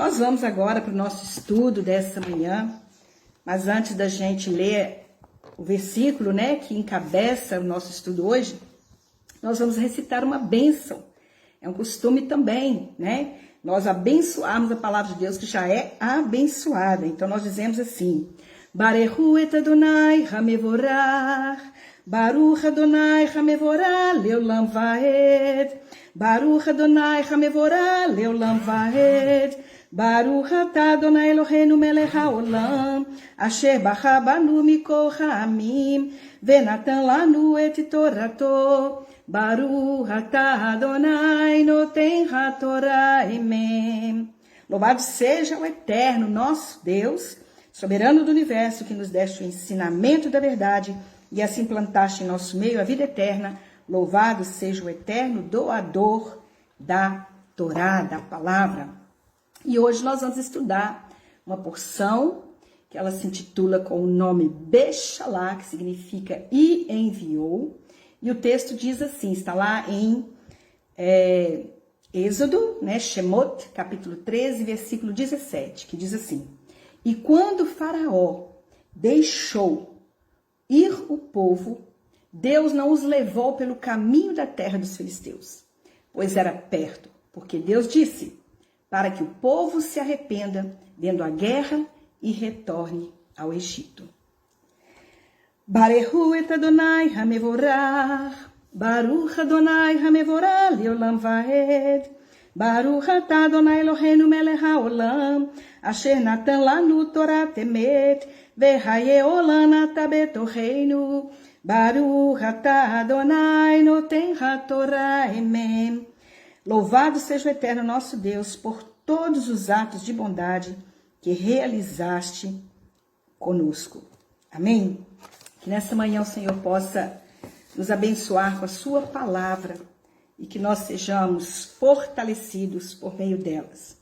Nós vamos agora para o nosso estudo dessa manhã, mas antes da gente ler o versículo, né, que encabeça o nosso estudo hoje, nós vamos recitar uma bênção. É um costume também, né? Nós abençoarmos a palavra de Deus que já é abençoada. Então nós dizemos assim: Barehu et Adonai hamevorach, Baruch Adonai hamevorah leolam vaed, Baruch Adonai hamevorah leolam vaed, Baruch atah Adonai Eloheinu melech haolam, asher bacha banu mikol ha'amim, venatan lanu et torato, Baruch atah Adonai noten hatorah emem. Louvado seja o eterno nosso Deus, soberano do universo, que nos deste o ensinamento da verdade e assim plantaste em nosso meio a vida eterna. Louvado seja o eterno doador da Torá, da palavra. E hoje nós vamos estudar uma porção que ela se intitula com o nome Bechalá, que significa e enviou. E o texto diz assim, está lá em Êxodo, né, Shemot, capítulo 13, versículo 17, que diz assim: E quando Faraó deixou ir o povo, Deus não os levou pelo caminho da terra dos filisteus, pois era perto, porque Deus disse, para que o povo se arrependa, vendo a guerra e retorne ao Egito. Barehu et Adonai hamevorach, Baruch Adonai hamevorah leolam vaed, Baruch atah Adonai Eloheinu melech haolam, asher natan lanu torat emet, vehaye olam atah betocheinu, Baruch atah Adonai noten hatorah emem. Louvado seja o eterno nosso Deus por todos os atos de bondade que realizaste conosco. Amém? Que nessa manhã o Senhor possa nos abençoar com a sua palavra e que nós sejamos fortalecidos por meio delas.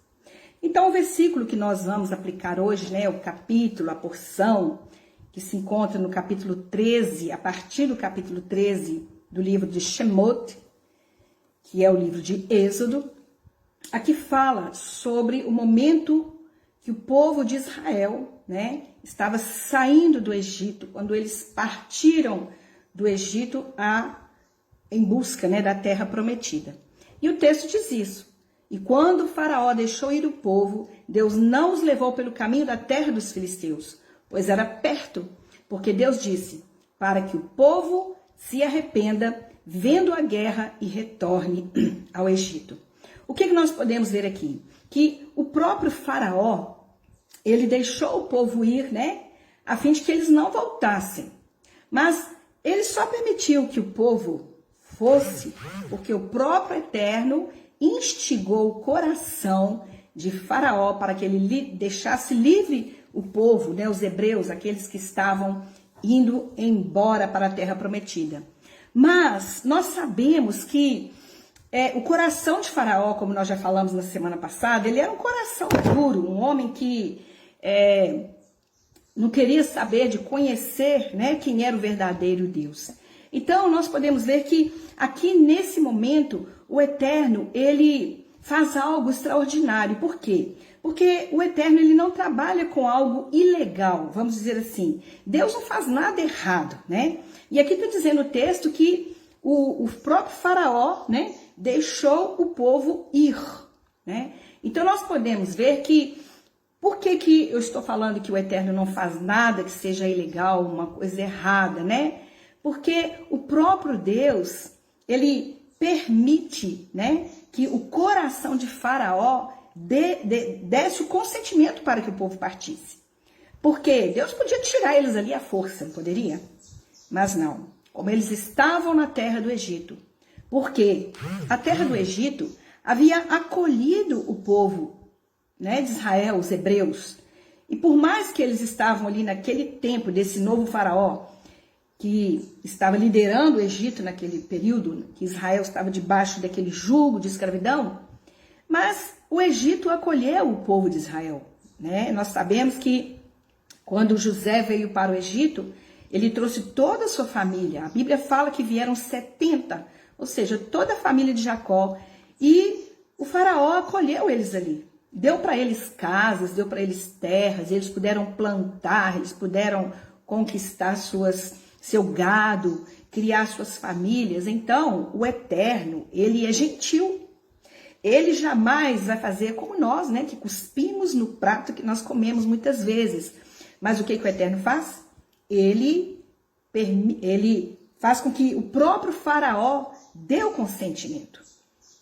Então, o versículo que nós vamos aplicar hoje, né, o capítulo, a porção que se encontra no capítulo 13, a partir do capítulo 13 do livro de Shemot, que é o livro de Êxodo, aqui fala sobre o momento que o povo de Israel, né, estava saindo do Egito, quando eles partiram do Egito em busca, né, da terra prometida. E o texto diz isso. E quando o Faraó deixou ir o povo, Deus não os levou pelo caminho da terra dos filisteus, pois era perto, porque Deus disse, para que o povo se arrependa, vendo a guerra e retorne ao Egito. O que nós podemos ver aqui? Que o próprio Faraó, ele deixou o povo ir, né, a fim de que eles não voltassem. Mas ele só permitiu que o povo fosse porque o próprio Eterno instigou o coração de Faraó para que ele deixasse livre o povo, né, os hebreus, aqueles que estavam indo embora para a terra prometida. Mas nós sabemos que o coração de Faraó, como nós já falamos na semana passada, ele era um coração duro, um homem que não queria saber de conhecer, né, quem era o verdadeiro Deus. Então nós podemos ver que aqui nesse momento o Eterno, ele faz algo extraordinário. Por quê? Porque o Eterno, ele não trabalha com algo ilegal, vamos dizer assim. Deus não faz nada errado, né? E aqui está dizendo o texto que o próprio Faraó, né, deixou o povo ir, né? Então nós podemos ver que, por que eu estou falando que o Eterno não faz nada que seja ilegal, uma coisa errada, né? Porque o próprio Deus, ele permite, né, que o coração de Faraó desse o consentimento para que o povo partisse. Porque Deus podia tirar eles ali à força, não poderia? Mas não, como eles estavam na terra do Egito. Porque a terra do Egito havia acolhido o povo, né, de Israel, os hebreus. E por mais que eles estavam ali naquele tempo desse novo faraó, que estava liderando o Egito naquele período, que Israel estava debaixo daquele jugo de escravidão, mas o Egito acolheu o povo de Israel, né? Nós sabemos que quando José veio para o Egito, ele trouxe toda a sua família. A Bíblia fala que vieram 70, ou seja, toda a família de Jacó, e o faraó acolheu eles ali. deu para eles casas, deu para eles terras, eles puderam plantar, eles puderam conquistar seu gado, criar suas famílias. Então, o Eterno, ele é gentil. Ele jamais vai fazer como nós, né, que cuspimos no prato que nós comemos muitas vezes. Mas o que o Eterno faz? Ele faz com que o próprio faraó dê o consentimento.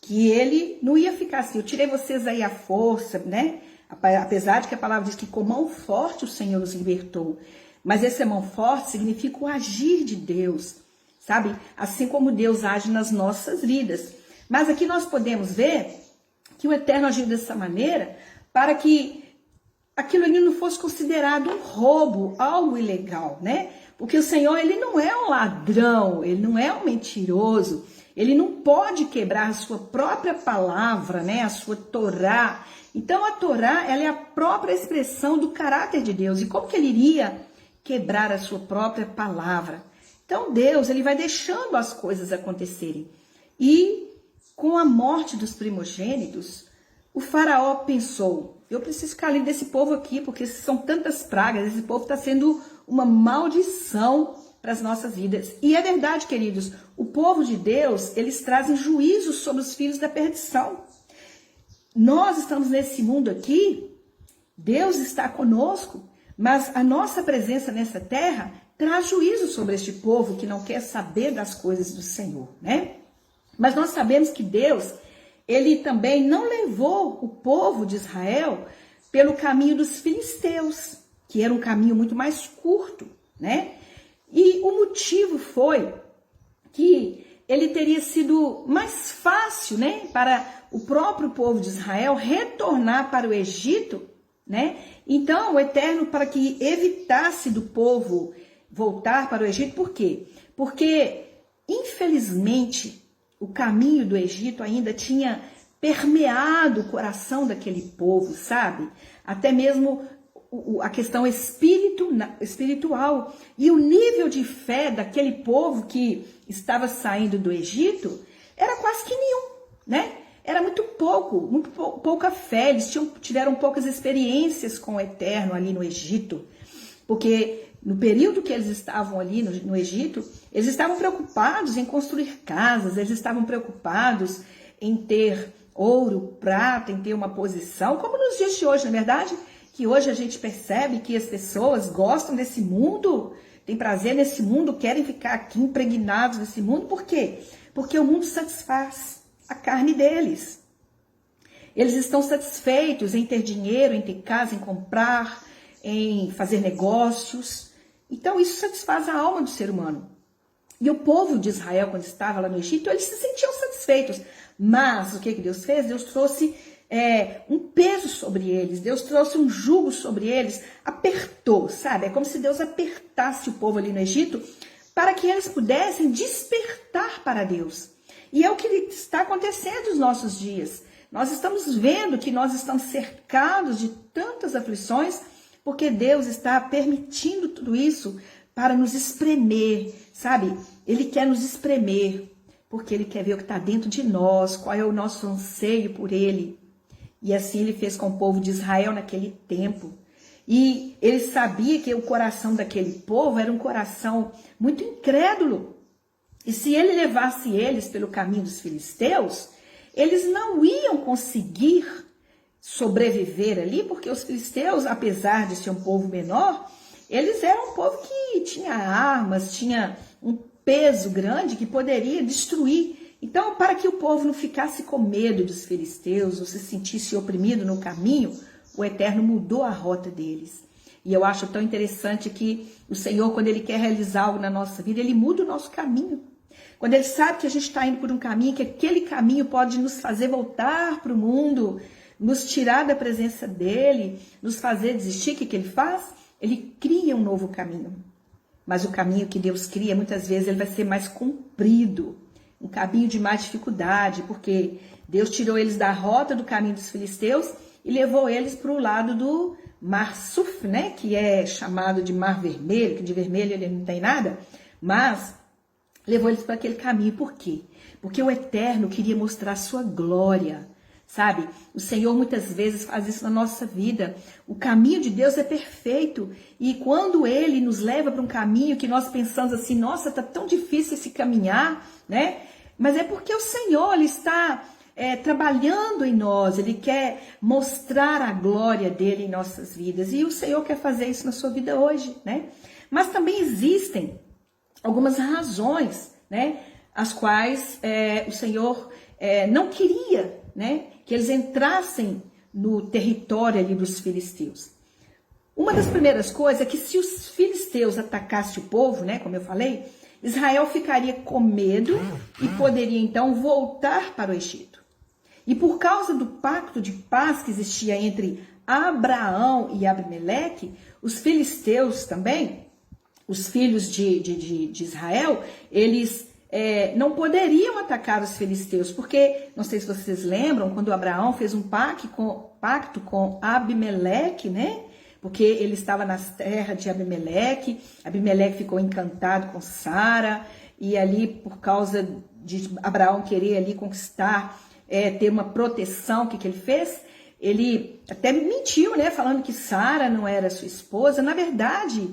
Que ele não ia ficar assim, eu tirei vocês aí à força, né? Apesar de que a palavra diz que com mão forte o Senhor os libertou. Mas essa mão forte significa o agir de Deus, sabe? Assim como Deus age nas nossas vidas. Mas aqui nós podemos ver que o Eterno agiu dessa maneira para que aquilo ali não fosse considerado um roubo, algo ilegal, né? Porque o Senhor, ele não é um ladrão, ele não é um mentiroso, ele não pode quebrar a sua própria palavra, né? A sua Torá. Então a Torá, ela é a própria expressão do caráter de Deus. E como que ele iria quebrar a sua própria palavra? Então Deus, ele vai deixando as coisas acontecerem. E com a morte dos primogênitos, o faraó pensou, eu preciso ficar livre desse povo aqui, porque são tantas pragas, esse povo está sendo uma maldição para as nossas vidas. E é verdade, queridos, o povo de Deus, eles trazem juízo sobre os filhos da perdição. Nós estamos nesse mundo aqui, Deus está conosco, mas a nossa presença nessa terra traz juízo sobre este povo que não quer saber das coisas do Senhor, né? Mas nós sabemos que Deus, ele também não levou o povo de Israel pelo caminho dos filisteus, que era um caminho muito mais curto, né? E o motivo foi que ele teria sido mais fácil, né, para o próprio povo de Israel retornar para o Egito, né? Então, o Eterno, para que evitasse do povo voltar para o Egito, por quê? Porque, infelizmente, o caminho do Egito ainda tinha permeado o coração daquele povo, sabe? Até mesmo a questão espiritual. E o nível de fé daquele povo que estava saindo do Egito era quase que nenhum, né? Era muito pouca fé. Eles tiveram poucas experiências com o Eterno ali no Egito. Porque no período que eles estavam ali no Egito, eles estavam preocupados em construir casas, eles estavam preocupados em ter ouro, prata, em ter uma posição, como nos dias de hoje, não é verdade? Que hoje a gente percebe que as pessoas gostam desse mundo, têm prazer nesse mundo, querem ficar aqui impregnados nesse mundo. Por quê? Porque o mundo satisfaz a carne deles. Eles estão satisfeitos em ter dinheiro, em ter casa, em comprar, em fazer negócios. Então isso satisfaz a alma do ser humano. E o povo de Israel, quando estava lá no Egito, eles se sentiam satisfeitos. Mas o que Deus fez? Deus trouxe um peso sobre eles, Deus trouxe um jugo sobre eles, apertou, sabe? É como se Deus apertasse o povo ali no Egito para que eles pudessem despertar para Deus. E é o que está acontecendo nos nossos dias. Nós estamos vendo que nós estamos cercados de tantas aflições porque Deus está permitindo tudo isso para nos espremer, sabe? Ele quer nos espremer porque Ele quer ver o que está dentro de nós, qual é o nosso anseio por Ele. E assim Ele fez com o povo de Israel naquele tempo. E Ele sabia que o coração daquele povo era um coração muito incrédulo. E se Ele levasse eles pelo caminho dos filisteus, eles não iam conseguir sobreviver ali, porque os filisteus, apesar de ser um povo menor, eles eram um povo que tinha armas, tinha um peso grande que poderia destruir. Então, para que o povo não ficasse com medo dos filisteus ou se sentisse oprimido no caminho, o Eterno mudou a rota deles. E eu acho tão interessante que o Senhor, quando Ele quer realizar algo na nossa vida, Ele muda o nosso caminho. Quando Ele sabe que a gente está indo por um caminho, que aquele caminho pode nos fazer voltar para o mundo, nos tirar da presença dEle, nos fazer desistir, o que Ele faz? Ele cria um novo caminho. Mas o caminho que Deus cria, muitas vezes, ele vai ser mais comprido. Um caminho de mais dificuldade, porque Deus tirou eles da rota do caminho dos filisteus e levou eles para o lado do Mar Suf, né? Que é chamado de Mar Vermelho, que de vermelho ele não tem nada, mas levou eles para aquele caminho. Por quê? Porque o Eterno queria mostrar sua glória, sabe? O Senhor muitas vezes faz isso na nossa vida. O caminho de Deus é perfeito. E quando Ele nos leva para um caminho que nós pensamos assim, nossa, tá tão difícil esse caminhar, né? Mas é porque o Senhor, Ele está trabalhando em nós. Ele quer mostrar a glória dEle em nossas vidas. E o Senhor quer fazer isso na sua vida hoje, né? Mas também existem algumas razões, né? As quais o Senhor não queria, né, que eles entrassem no território ali dos filisteus. Uma das primeiras coisas é que se os filisteus atacassem o povo, né, como eu falei, Israel ficaria com medo e poderia então voltar para o Egito. E por causa do pacto de paz que existia entre Abraão e Abimeleque, os filisteus também, os filhos de Israel, eles não poderiam atacar os filisteus, porque, não sei se vocês lembram, quando Abraão fez um pacto com Abimeleque, né? Porque ele estava nas terras de Abimeleque, Abimeleque ficou encantado com Sara, e ali, por causa de Abraão querer ali conquistar, ter uma proteção, o que ele fez? Ele até mentiu, né? Falando que Sara não era sua esposa. Na verdade,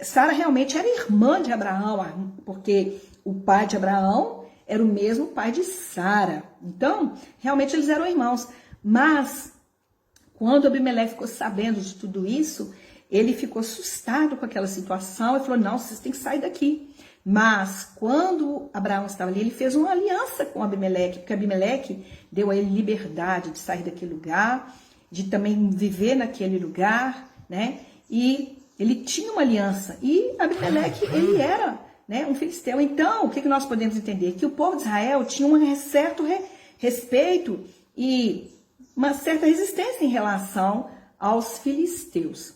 Sara realmente era irmã de Abraão, porque o pai de Abraão era o mesmo pai de Sara. Então, realmente eles eram irmãos. Mas, quando Abimeleque ficou sabendo de tudo isso, ele ficou assustado com aquela situação e falou, não, vocês têm que sair daqui. Mas, quando Abraão estava ali, ele fez uma aliança com Abimeleque, porque Abimeleque deu a ele liberdade de sair daquele lugar, de também viver naquele lugar, né? E ele tinha uma aliança. E Abimeleque, ele era, né, um filisteu. Então, o que nós podemos entender? Que o povo de Israel tinha um certo respeito e uma certa resistência em relação aos filisteus.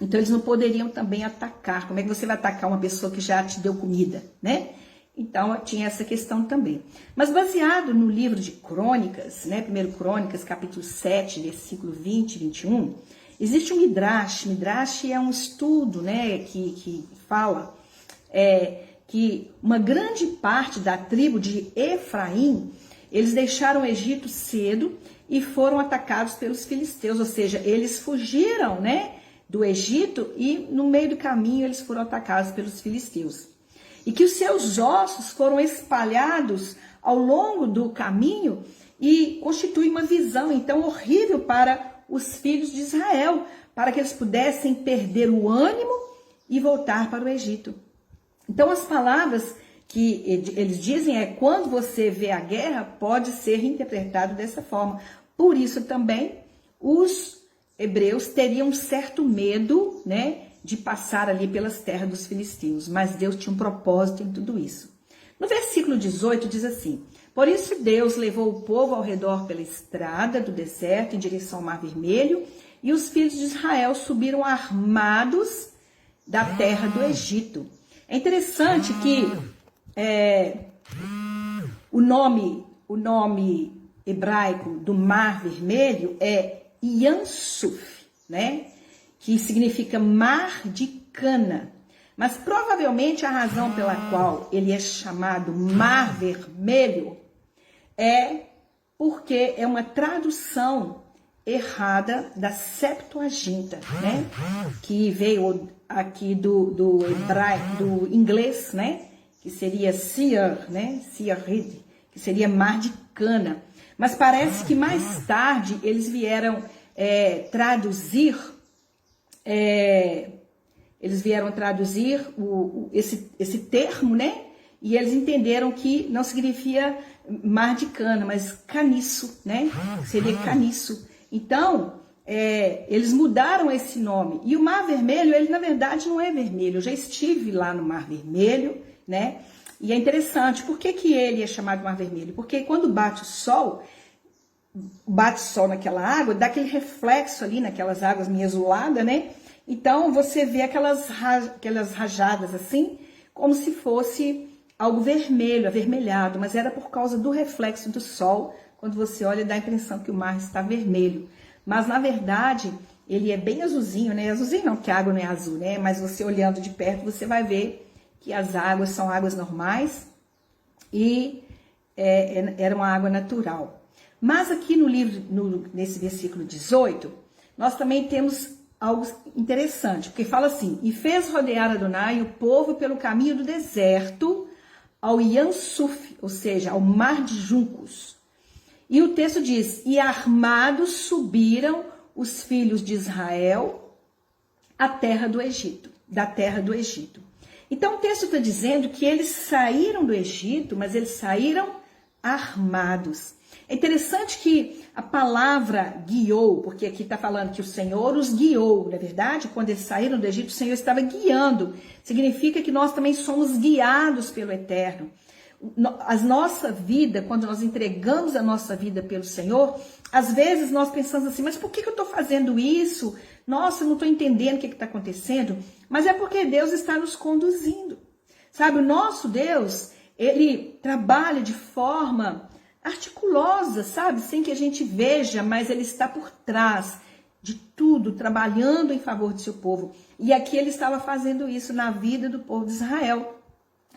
Então, eles não poderiam também atacar. Como é que você vai atacar uma pessoa que já te deu comida, né? Então, tinha essa questão também. Mas baseado no livro de Crônicas, né, 1 Crônicas, capítulo 7, versículo 20 e 21, existe um Midrash. Midrash é um estudo, né, que fala que uma grande parte da tribo de Efraim, eles deixaram o Egito cedo e foram atacados pelos filisteus, ou seja, eles fugiram, né, do Egito e no meio do caminho eles foram atacados pelos filisteus. E que os seus ossos foram espalhados ao longo do caminho e constitui uma visão, então, horrível para os filhos de Israel, para que eles pudessem perder o ânimo e voltar para o Egito. Então, as palavras que eles dizem quando você vê a guerra, pode ser interpretado dessa forma. Por isso também, os hebreus teriam um certo medo, né, de passar ali pelas terras dos filisteus, mas Deus tinha um propósito em tudo isso. No versículo 18 diz assim, por isso Deus levou o povo ao redor pela estrada do deserto em direção ao Mar Vermelho, e os filhos de Israel subiram armados da terra do Egito. É interessante que o nome hebraico do Mar Vermelho é Yansuf, né? Que significa mar de cana. Mas provavelmente a razão pela qual ele é chamado Mar Vermelho é porque é uma tradução errada da Septuaginta, né? Que veio aqui do hebraico, do inglês, né? Que seria Seir, né? Seirid, que seria mar de cana. Mas parece que mais tarde eles vieram traduzir esse termo, né? E eles entenderam que não significa mar de cana, mas caniço, né? Seria caniço. Então, eles mudaram esse nome. E o Mar Vermelho, ele na verdade não é vermelho. Eu já estive lá no Mar Vermelho, né? E é interessante, por que ele é chamado Mar Vermelho? Porque quando bate o sol naquela água, dá aquele reflexo ali naquelas águas meio azuladas, né? Então, você vê aquelas rajadas assim, como se fosse algo vermelho, avermelhado, mas era por causa do reflexo do sol. Quando você olha, dá a impressão que o mar está vermelho. Mas, na verdade, ele é bem azulzinho, né? Azulzinho não, porque a água não é azul, né? Mas você olhando de perto, você vai ver que as águas são águas normais e era uma água natural. Mas aqui no livro, nesse versículo 18, nós também temos algo interessante, porque fala assim: e fez rodear Adonai o povo pelo caminho do deserto ao Yansuf, ou seja, ao mar de juncos. E o texto diz: e armados subiram os filhos de Israel à terra do Egito, da terra do Egito. Então o texto está dizendo que eles saíram do Egito, mas eles saíram armados. É interessante que a palavra guiou, porque aqui está falando que o Senhor os guiou, não é verdade? Quando eles saíram do Egito, o Senhor estava guiando. Significa que nós também somos guiados pelo Eterno. A nossa vida, quando nós entregamos a nossa vida pelo Senhor, às vezes nós pensamos assim: mas por que eu estou fazendo isso? Nossa, eu não estou entendendo o que está acontecendo. Mas é porque Deus está nos conduzindo. Sabe, o nosso Deus, ele trabalha de forma articulosa, sabe? Sem que a gente veja, mas ele está por trás de tudo, trabalhando em favor do seu povo. E aqui ele estava fazendo isso na vida do povo de Israel.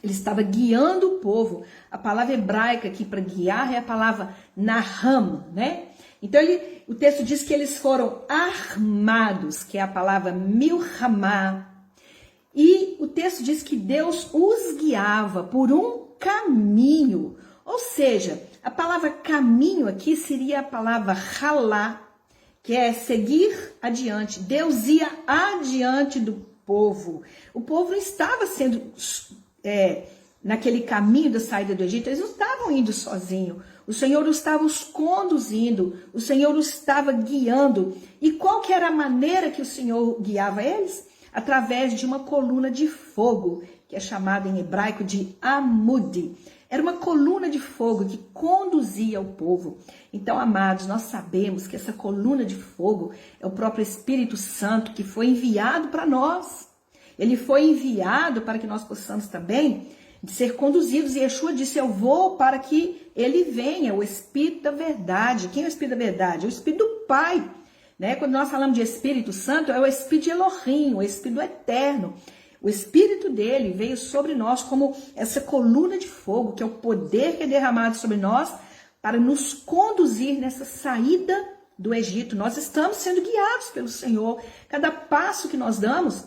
Ele estava guiando o povo. A palavra hebraica aqui para guiar é a palavra naham, né? Então o texto diz que eles foram armados, que é a palavra milhamá. E o texto diz que Deus os guiava por um caminho. Ou seja, a palavra caminho aqui seria a palavra halá, que é seguir adiante. Deus ia adiante do povo. O povo não estava sendo naquele caminho da saída do Egito, eles não estavam indo sozinhos. O Senhor os estava os conduzindo, o Senhor os estava guiando. E qual que era a maneira que o Senhor guiava eles? Através de uma coluna de fogo, que é chamada em hebraico de amud. Era uma coluna de fogo que conduzia o povo. Então, amados, nós sabemos que essa coluna de fogo é o próprio Espírito Santo que foi enviado para nós. Ele foi enviado para que nós possamos também ser conduzidos. E Yeshua disse: eu vou para que ele venha, o Espírito da verdade. Quem é o Espírito da verdade? É o Espírito do Pai. Né? Quando nós falamos de Espírito Santo, é o Espírito de Elohim, o Espírito Eterno. O Espírito dele veio sobre nós como essa coluna de fogo, que é o poder que é derramado sobre nós para nos conduzir nessa saída do Egito. Nós estamos sendo guiados pelo Senhor. Cada passo que nós damos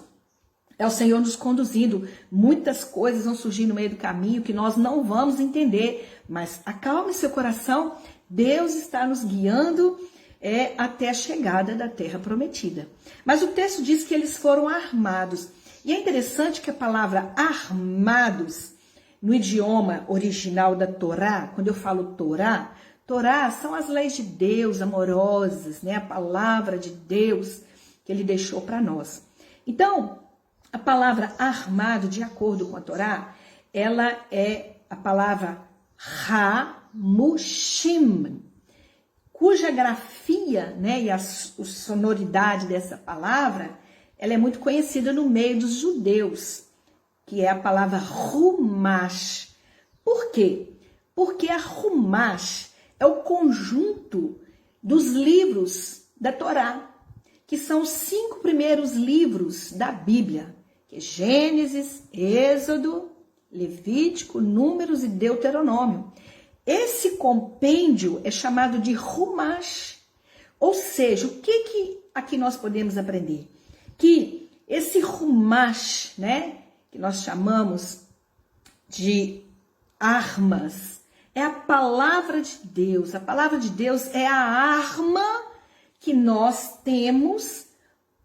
é o Senhor nos conduzindo. Muitas coisas vão surgir no meio do caminho que nós não vamos entender, mas acalme seu coração. Deus está nos guiando até a chegada da terra prometida. Mas o texto diz que eles foram armados. E é interessante que a palavra armados, no idioma original da Torá, quando eu falo Torá, Torá são as leis de Deus amorosas, né? A palavra de Deus que ele deixou para nós. Então, a palavra armado, de acordo com a Torá, ela é a palavra Hamushim, cuja grafia, né, e a sonoridade dessa palavra, ela é muito conhecida no meio dos judeus, que é a palavra Humash. Por quê? Porque a Humash é o conjunto dos livros da Torá, que são os 5 primeiros livros da Bíblia, que é Gênesis, Êxodo, Levítico, Números e Deuteronômio. Esse compêndio é chamado de Humash. Ou seja, o que aqui nós podemos aprender? Que esse Humash, né, que nós chamamos de armas, é a palavra de Deus. A palavra de Deus é a arma que nós temos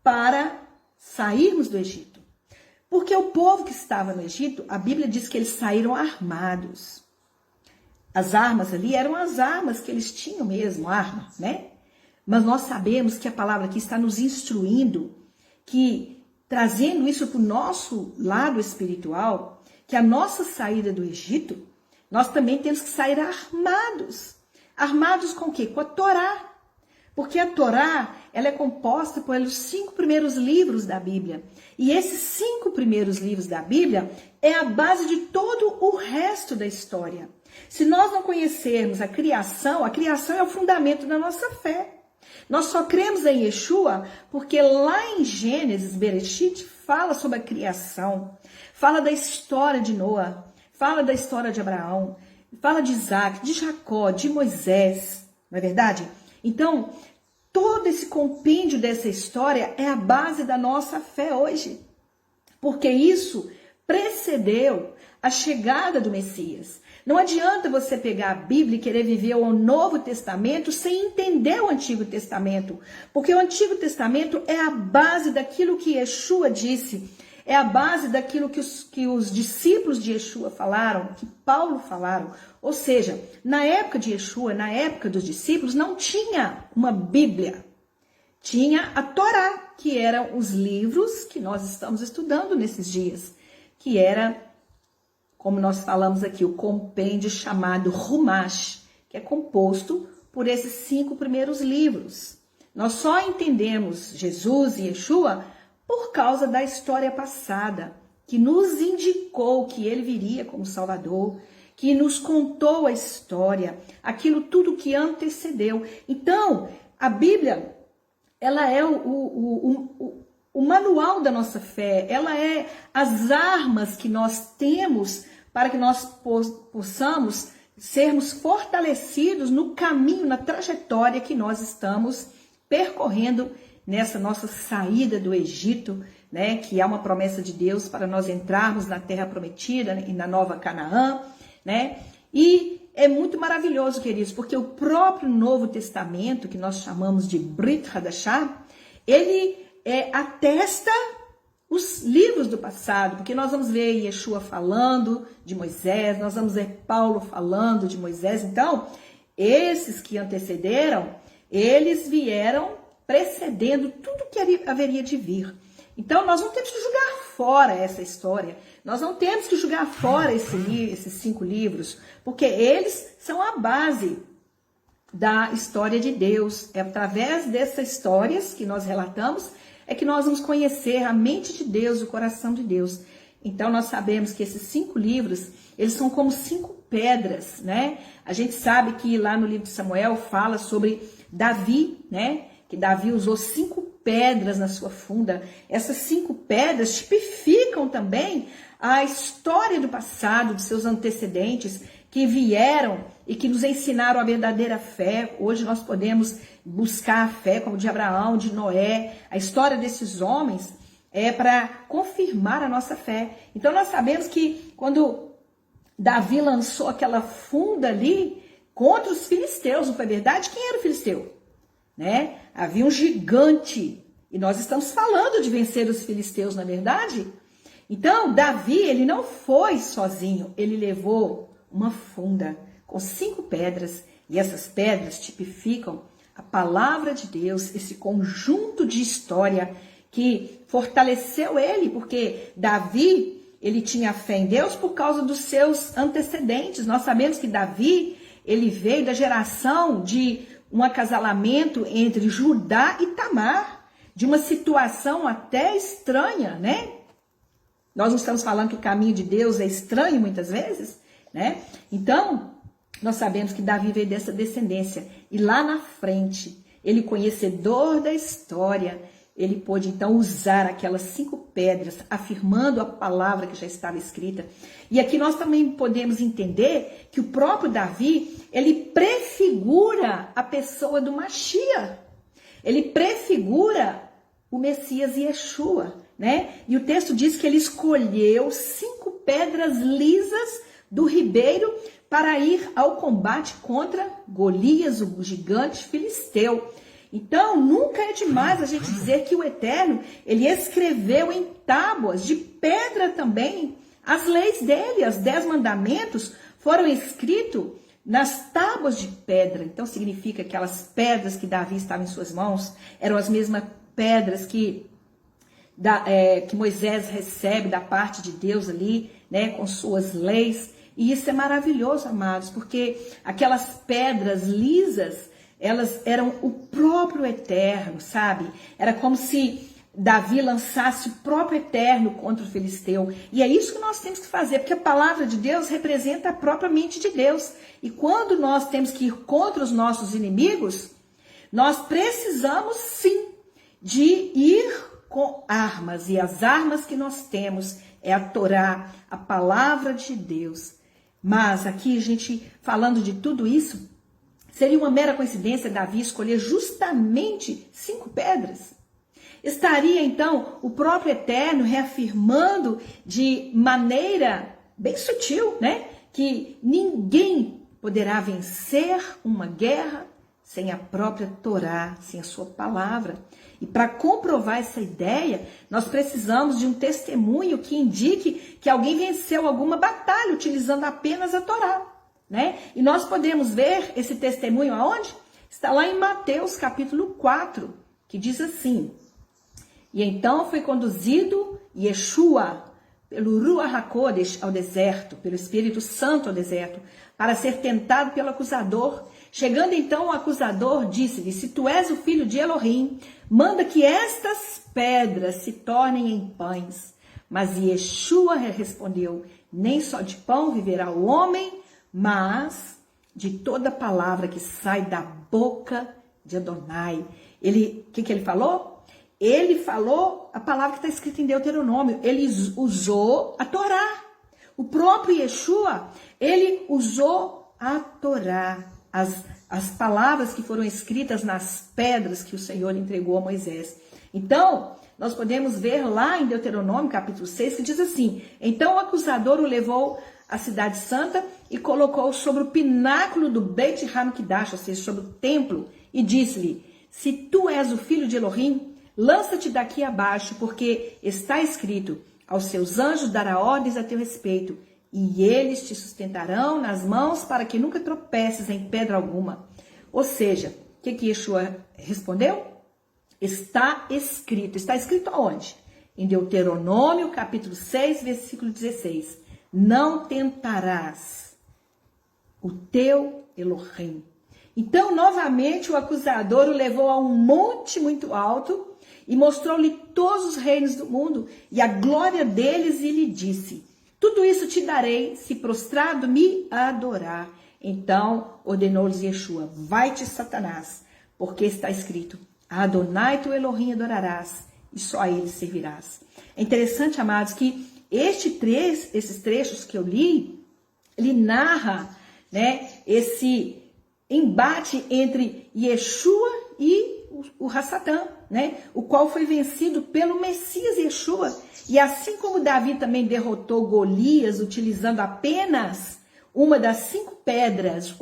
para sairmos do Egito. Porque o povo que estava no Egito, a Bíblia diz que eles saíram armados. As armas ali eram as armas que eles tinham mesmo, armas, né? Mas nós sabemos que a palavra aqui está nos instruindo, que trazendo isso para o nosso lado espiritual, que a nossa saída do Egito, nós também temos que sair armados. Armados com o quê? Com a Torá. Porque a Torá, ela é composta pelos 5 primeiros livros da Bíblia. E esses 5 primeiros livros da Bíblia é a base de todo o resto da história. Se nós não conhecermos a criação é o fundamento da nossa fé. Nós só cremos em Yeshua porque lá em Gênesis, Bereshit, fala sobre a criação, fala da história de Noé, fala da história de Abraão, fala de Isaac, de Jacó, de Moisés, não é verdade? Então, todo esse compêndio dessa história é a base da nossa fé hoje, porque isso precedeu a chegada do Messias. Não adianta você pegar a Bíblia e querer viver o Novo Testamento sem entender o Antigo Testamento, porque o Antigo Testamento é a base daquilo que Yeshua disse, é a base daquilo que os discípulos de Yeshua falaram, que Paulo falaram. Ou seja, na época de Yeshua, na época dos discípulos, não tinha uma Bíblia. Tinha a Torá, que eram os livros que nós estamos estudando nesses dias, que era, como nós falamos aqui, o compêndio chamado Humash, que é composto por esses 5 primeiros livros. Nós só entendemos Jesus e Yeshua por causa da história passada, que nos indicou que ele viria como Salvador, que nos contou a história, aquilo tudo que antecedeu. Então, a Bíblia, ela é o manual da nossa fé, ela é as armas que nós temos para que nós possamos sermos fortalecidos no caminho, na trajetória que nós estamos percorrendo nessa nossa saída do Egito, né, que é uma promessa de Deus para nós entrarmos na terra prometida e na nova Canaã, né? E é muito maravilhoso, queridos, porque o próprio Novo Testamento, que nós chamamos de Brit Hadashah, ele atesta os livros do passado, porque nós vamos ver Yeshua falando de Moisés, nós vamos ver Paulo falando de Moisés. Então, esses que antecederam, eles vieram precedendo tudo que haveria de vir. Então, nós não temos que jogar fora essa história, nós não temos que jogar fora esses 5 livros, porque eles são a base da história de Deus. É através dessas histórias que nós relatamos é que nós vamos conhecer a mente de Deus, o coração de Deus. Então, nós sabemos que esses 5 livros, eles são como 5 pedras, né? A gente sabe que lá no livro de Samuel fala sobre Davi, né? Que Davi usou 5 pedras na sua funda. Essas 5 pedras tipificam também a história do passado, de seus antecedentes, que vieram e que nos ensinaram a verdadeira fé. Hoje nós podemos buscar a fé como de Abraão, de Noé. A história desses homens é para confirmar a nossa fé. Então nós sabemos que quando Davi lançou aquela funda ali contra os filisteus, não foi verdade? Quem era o filisteu? Né? Havia um gigante, e nós estamos falando de vencer os filisteus, não é verdade? Então, Davi, ele não foi sozinho, ele levou uma funda com 5 pedras, e essas pedras tipificam a palavra de Deus, esse conjunto de história que fortaleceu ele, porque Davi, ele tinha fé em Deus por causa dos seus antecedentes. Nós sabemos que Davi, ele veio da geração de um acasalamento entre Judá e Tamar, de uma situação até estranha, né? Nós não estamos falando que o caminho de Deus é estranho muitas vezes, né? Então, nós sabemos que Davi veio dessa descendência. E lá na frente, ele, conhecedor da história, ele pôde então usar aquelas 5 pedras, afirmando a palavra que já estava escrita. E aqui nós também podemos entender que o próprio Davi, ele prefigura a pessoa do Mashiach. Ele prefigura o Messias Yeshua, né? E o texto diz que ele escolheu 5 pedras lisas do ribeiro para ir ao combate contra Golias, o gigante filisteu. Então, nunca é demais a gente dizer que o Eterno, ele escreveu em tábuas de pedra também as leis dele. Os 10 mandamentos foram escritos nas tábuas de pedra. Então, significa que aquelas pedras que Davi estava em suas mãos eram as mesmas pedras que Moisés recebe da parte de Deus ali, né, com suas leis. E isso é maravilhoso, amados, porque aquelas pedras lisas, elas eram o próprio Eterno, sabe? Era como se Davi lançasse o próprio Eterno contra o filisteu. E é isso que nós temos que fazer, porque a palavra de Deus representa a própria mente de Deus. E quando nós temos que ir contra os nossos inimigos, nós precisamos sim de ir com armas. E as armas que nós temos é a Torá, a palavra de Deus. Mas aqui, a gente falando de tudo isso, Seria uma mera coincidência Davi escolher justamente 5 pedras? Estaria então o próprio Eterno reafirmando de maneira bem sutil, né, que ninguém poderá vencer uma guerra sem a própria Torá, sem a sua palavra. E para comprovar essa ideia, nós precisamos de um testemunho que indique que alguém venceu alguma batalha utilizando apenas a Torá, né? E nós podemos ver esse testemunho aonde? Está lá em Mateus capítulo 4, que diz assim: e então foi conduzido Yeshua pelo Ruach HaKodesh ao deserto, pelo Espírito Santo ao deserto, para ser tentado pelo acusador. Chegando então o acusador, disse-lhe: se tu és o filho de Elohim, manda que estas pedras se tornem em pães. Mas Yeshua respondeu: nem só de pão viverá o homem, mas de toda palavra que sai da boca de Adonai. O que ele falou? Ele falou a palavra que está escrita em Deuteronômio. Ele usou a Torá. O próprio Yeshua, ele usou a Torá. As palavras que foram escritas nas pedras que o Senhor entregou a Moisés. Então, nós podemos ver lá em Deuteronômio, capítulo 6, que diz assim: então o acusador o levou à cidade santa e colocou sobre o pináculo do Beit Hamikdash, ou seja, sobre o templo, e disse-lhe: se tu és o filho de Elohim, lança-te daqui abaixo, porque está escrito: aos seus anjos dará ordens a teu respeito, e eles te sustentarão nas mãos para que nunca tropeces em pedra alguma. Ou seja, o que Yeshua respondeu? Está escrito. Está escrito aonde? Em Deuteronômio, capítulo 6, versículo 16. Não tentarás o teu Elohim. Então, novamente, o acusador o levou a um monte muito alto e mostrou-lhe todos os reinos do mundo e a glória deles, e lhe disse: tudo isso te darei se prostrado me adorar. Então ordenou-lhes Yeshua: vai-te, Satanás, porque está escrito: a Adonai tu Elohim adorarás e só a ele servirás. É interessante, amados, que esses trechos que eu li, ele narra, né, esse embate entre Yeshua e o Hassatã, né, o qual foi vencido pelo Messias Yeshua. E assim como Davi também derrotou Golias utilizando apenas uma das 5 pedras,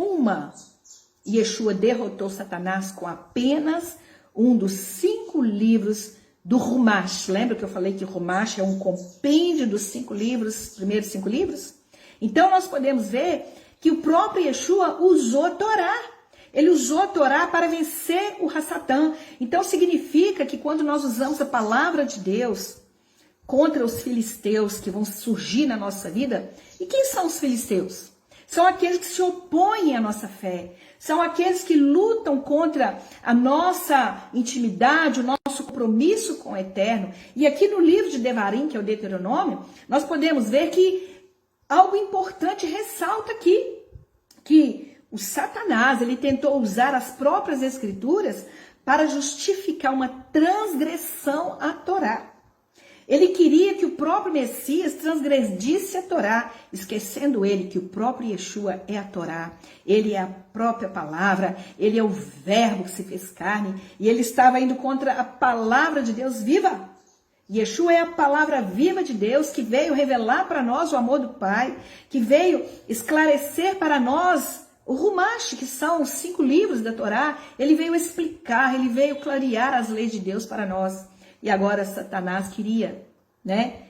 Yeshua derrotou Satanás com apenas um dos 5 livros do Rumash. Lembra que eu falei que o Rumash é um compêndio dos 5 livros, primeiros 5 livros? Então nós podemos ver que o próprio Yeshua usou a Torá. Ele usou a Torá para vencer o Hassatã. Então significa que quando nós usamos a palavra de Deus contra os filisteus que vão surgir na nossa vida, e quem são os filisteus? São aqueles que se opõem à nossa fé. São aqueles que lutam contra a nossa intimidade, o nosso compromisso com o Eterno. E aqui no livro de Devarim, que é o Deuteronômio, nós podemos ver que algo importante ressalta aqui, que o Satanás, ele tentou usar as próprias escrituras para justificar uma transgressão à Torá. Ele queria que o próprio Messias transgredisse a Torá, esquecendo ele que o próprio Yeshua é a Torá. Ele é a própria palavra, ele é o verbo que se fez carne, e ele estava indo contra a palavra de Deus viva. Yeshua é a palavra viva de Deus, que veio revelar para nós o amor do Pai, que veio esclarecer para nós o Rumash, que são os 5 livros da Torá. Ele veio explicar, ele veio clarear as leis de Deus para nós. E agora Satanás queria, né,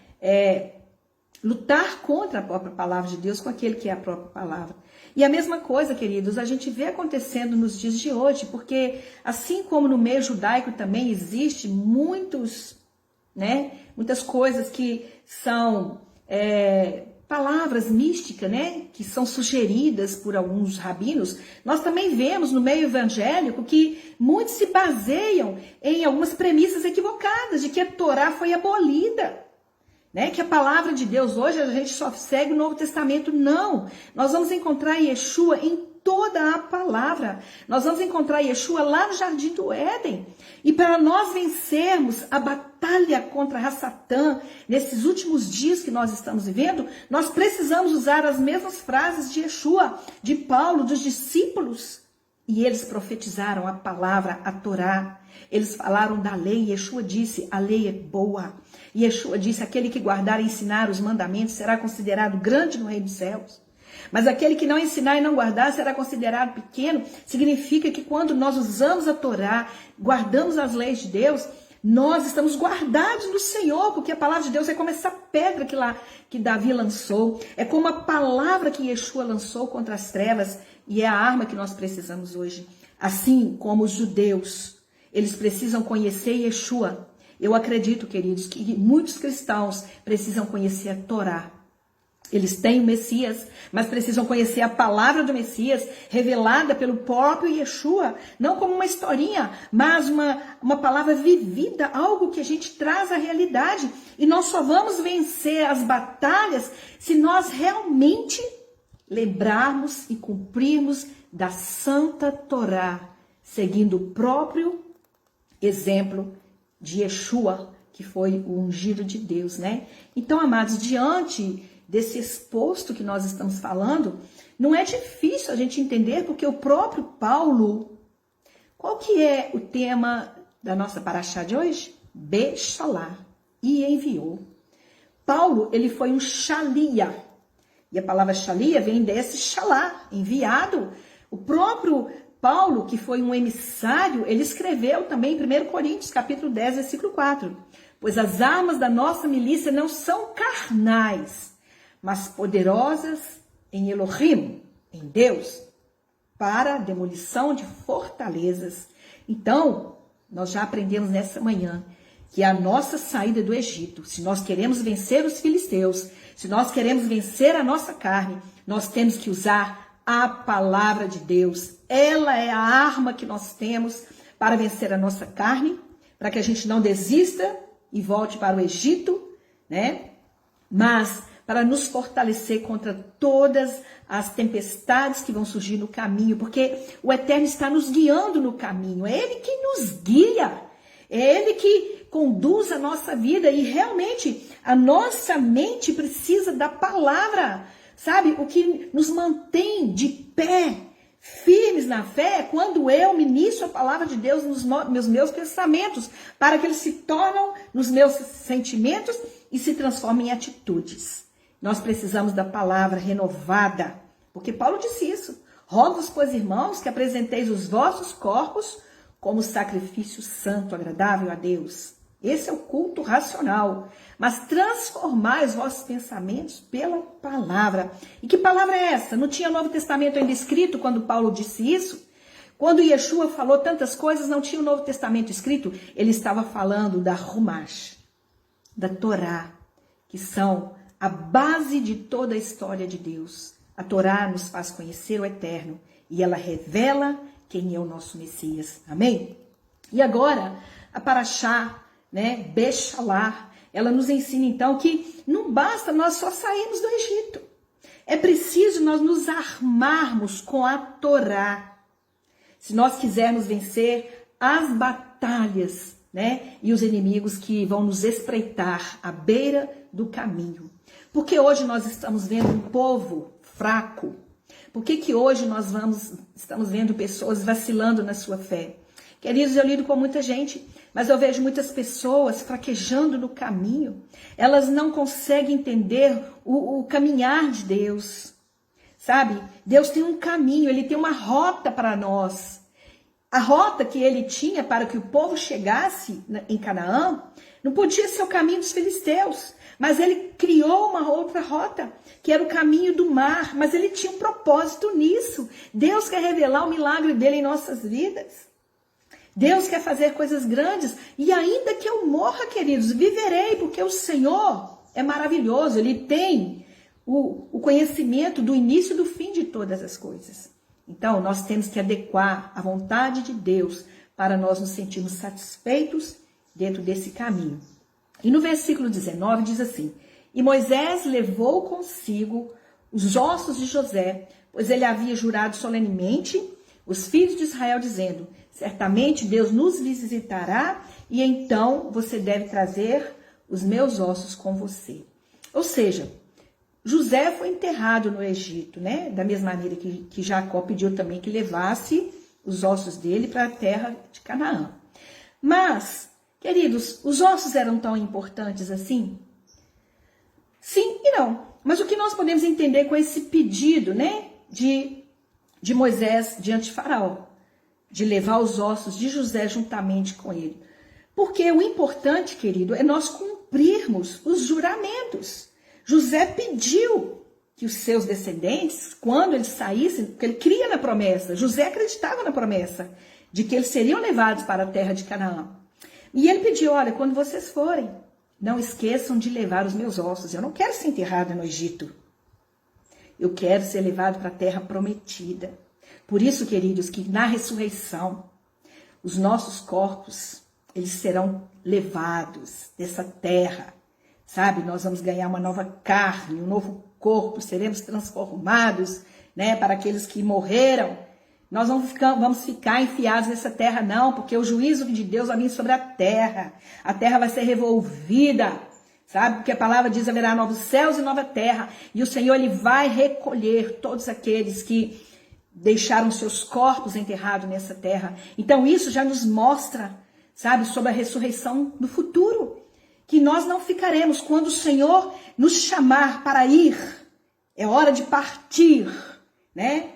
lutar contra a própria palavra de Deus com aquele que é a própria palavra. E a mesma coisa, queridos, a gente vê acontecendo nos dias de hoje, porque assim como no meio judaico também existe muitas coisas que são palavras místicas, né, que são sugeridas por alguns rabinos. Nós também vemos no meio evangélico que muitos se baseiam em algumas premissas equivocadas de que a Torá foi abolida, né, que a palavra de Deus hoje a gente só segue o Novo Testamento. Não, nós vamos encontrar Yeshua em toda a palavra. Nós vamos encontrar Yeshua lá no Jardim do Éden. E para nós vencermos a batalha contra Hassatã, nesses últimos dias que nós estamos vivendo, nós precisamos usar as mesmas frases de Yeshua, de Paulo, dos discípulos. E eles profetizaram a palavra, a Torá. Eles falaram da lei. Yeshua disse, a lei é boa. Yeshua disse, aquele que guardar e ensinar os mandamentos será considerado grande no reino dos céus. Mas aquele que não ensinar e não guardar será considerado pequeno. Significa que quando nós usamos a Torá, guardamos as leis de Deus, nós estamos guardados no Senhor, porque a palavra de Deus é como essa pedra que Davi lançou, é como a palavra que Yeshua lançou contra as trevas, e é a arma que nós precisamos hoje. Assim como os judeus, eles precisam conhecer Yeshua. Eu acredito, queridos, que muitos cristãos precisam conhecer a Torá. Eles têm o Messias, mas precisam conhecer a palavra do Messias, revelada pelo próprio Yeshua, não como uma historinha, mas uma palavra vivida, algo que a gente traz à realidade. E nós só vamos vencer as batalhas se nós realmente lembrarmos e cumprirmos da Santa Torá, seguindo o próprio exemplo de Yeshua, que foi o ungido de Deus, né? Então, amados, diante desse exposto que nós estamos falando, não é difícil a gente entender, porque o próprio Paulo, qual que é o tema da nossa paraxá de hoje? Bechalá, e enviou. Paulo, ele foi um shalia, e a palavra shalia vem desse shalá, enviado. O próprio Paulo, que foi um emissário, ele escreveu também em 1 Coríntios, capítulo 10, versículo 4. Pois as armas da nossa milícia não são carnais, mas poderosas em Elohim, em Deus, para a demolição de fortalezas. Então, nós já aprendemos nessa manhã que a nossa saída do Egito, se nós queremos vencer os filisteus, se nós queremos vencer a nossa carne, nós temos que usar a palavra de Deus. Ela é a arma que nós temos para vencer a nossa carne, para que a gente não desista e volte para o Egito, né? Mas para nos fortalecer contra todas as tempestades que vão surgir no caminho, porque o Eterno está nos guiando no caminho, é Ele que nos guia, é Ele que conduz a nossa vida, e realmente a nossa mente precisa da palavra, sabe? O que nos mantém de pé, firmes na fé, é quando eu ministro a palavra de Deus nos meus pensamentos, para que eles se tornam nos meus sentimentos e se transformem em atitudes. Nós precisamos da palavra renovada, porque Paulo disse isso. Rogo-vos, pois, irmãos, que apresenteis os vossos corpos como sacrifício santo, agradável a Deus. Esse é o culto racional. Mas transformai os vossos pensamentos pela palavra. E que palavra é essa? Não tinha Novo Testamento ainda escrito quando Paulo disse isso? Quando Yeshua falou tantas coisas, não tinha o Novo Testamento escrito. Ele estava falando da Rumash, da Torá, que são a base de toda a história de Deus. A Torá nos faz conhecer o Eterno e ela revela quem é o nosso Messias. Amém? E agora, a paraxá, né, Bechalá, ela nos ensina então que não basta nós só sairmos do Egito. É preciso nós nos armarmos com a Torá. Se nós quisermos vencer as batalhas, né, e os inimigos que vão nos espreitar à beira do caminho. Porque hoje nós estamos vendo um povo fraco? Por que hoje nós estamos vendo pessoas vacilando na sua fé? Queridos, eu lido com muita gente, mas eu vejo muitas pessoas fraquejando no caminho. Elas não conseguem entender o caminhar de Deus, sabe? Deus tem um caminho, Ele tem uma rota para nós. A rota que Ele tinha para que o povo chegasse em Canaã não podia ser o caminho dos filisteus, mas Ele criou uma outra rota, que era o caminho do mar, mas Ele tinha um propósito nisso. Deus quer revelar o milagre dEle em nossas vidas. Deus quer fazer coisas grandes, e ainda que eu morra, queridos, viverei, porque o Senhor é maravilhoso, Ele tem o conhecimento do início e do fim de todas as coisas. Então, nós temos que adequar a vontade de Deus para nós nos sentirmos satisfeitos dentro desse caminho. E no versículo 19 diz assim: E Moisés levou consigo os ossos de José, pois ele havia jurado solenemente os filhos de Israel, dizendo: Certamente Deus nos visitará, e então você deve trazer os meus ossos com você. Ou seja, José foi enterrado no Egito, né? Da mesma maneira que Jacó pediu também que levasse os ossos dele para a terra de Canaã. Mas, queridos, os ossos eram tão importantes assim? Sim e não. Mas o que nós podemos entender com esse pedido, né, de Moisés diante de Faraó, de levar os ossos de José juntamente com ele? Porque o importante, querido, é nós cumprirmos os juramentos. José pediu que os seus descendentes, quando eles saíssem, porque ele cria na promessa, José acreditava na promessa de que eles seriam levados para a terra de Canaã. E ele pediu, olha, quando vocês forem, não esqueçam de levar os meus ossos. Eu não quero ser enterrado no Egito. Eu quero ser levado para a terra prometida. Por isso, queridos, que na ressurreição, os nossos corpos, eles serão levados dessa terra. Sabe, nós vamos ganhar uma nova carne, um novo corpo, seremos transformados, né, para aqueles que morreram. Nós vamos ficar enfiados nessa terra, não, porque o juízo de Deus vai vir sobre a terra vai ser revolvida, sabe, porque a palavra diz, haverá novos céus e nova terra, e o Senhor, ele vai recolher todos aqueles que deixaram seus corpos enterrados nessa terra. Então isso já nos mostra, sabe, sobre a ressurreição do futuro, que nós não ficaremos quando o Senhor nos chamar para ir. É hora de partir, né?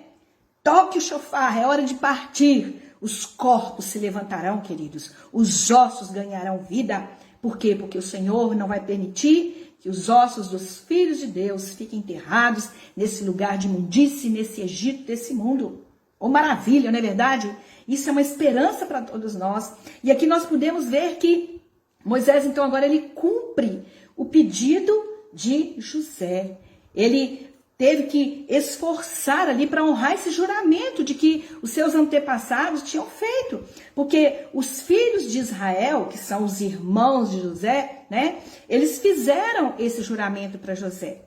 Toque o chofar, é hora de partir. Os corpos se levantarão, queridos. Os ossos ganharão vida. Por quê? Porque o Senhor não vai permitir que os ossos dos filhos de Deus fiquem enterrados nesse lugar de imundície, nesse Egito desse mundo. Oh, maravilha, não é verdade? Isso é uma esperança para todos nós. E aqui nós podemos ver que Moisés, então, agora ele cumpre o pedido de José. Ele teve que esforçar ali para honrar esse juramento de que os seus antepassados tinham feito. Porque os filhos de Israel, que são os irmãos de José, né, eles fizeram esse juramento para José.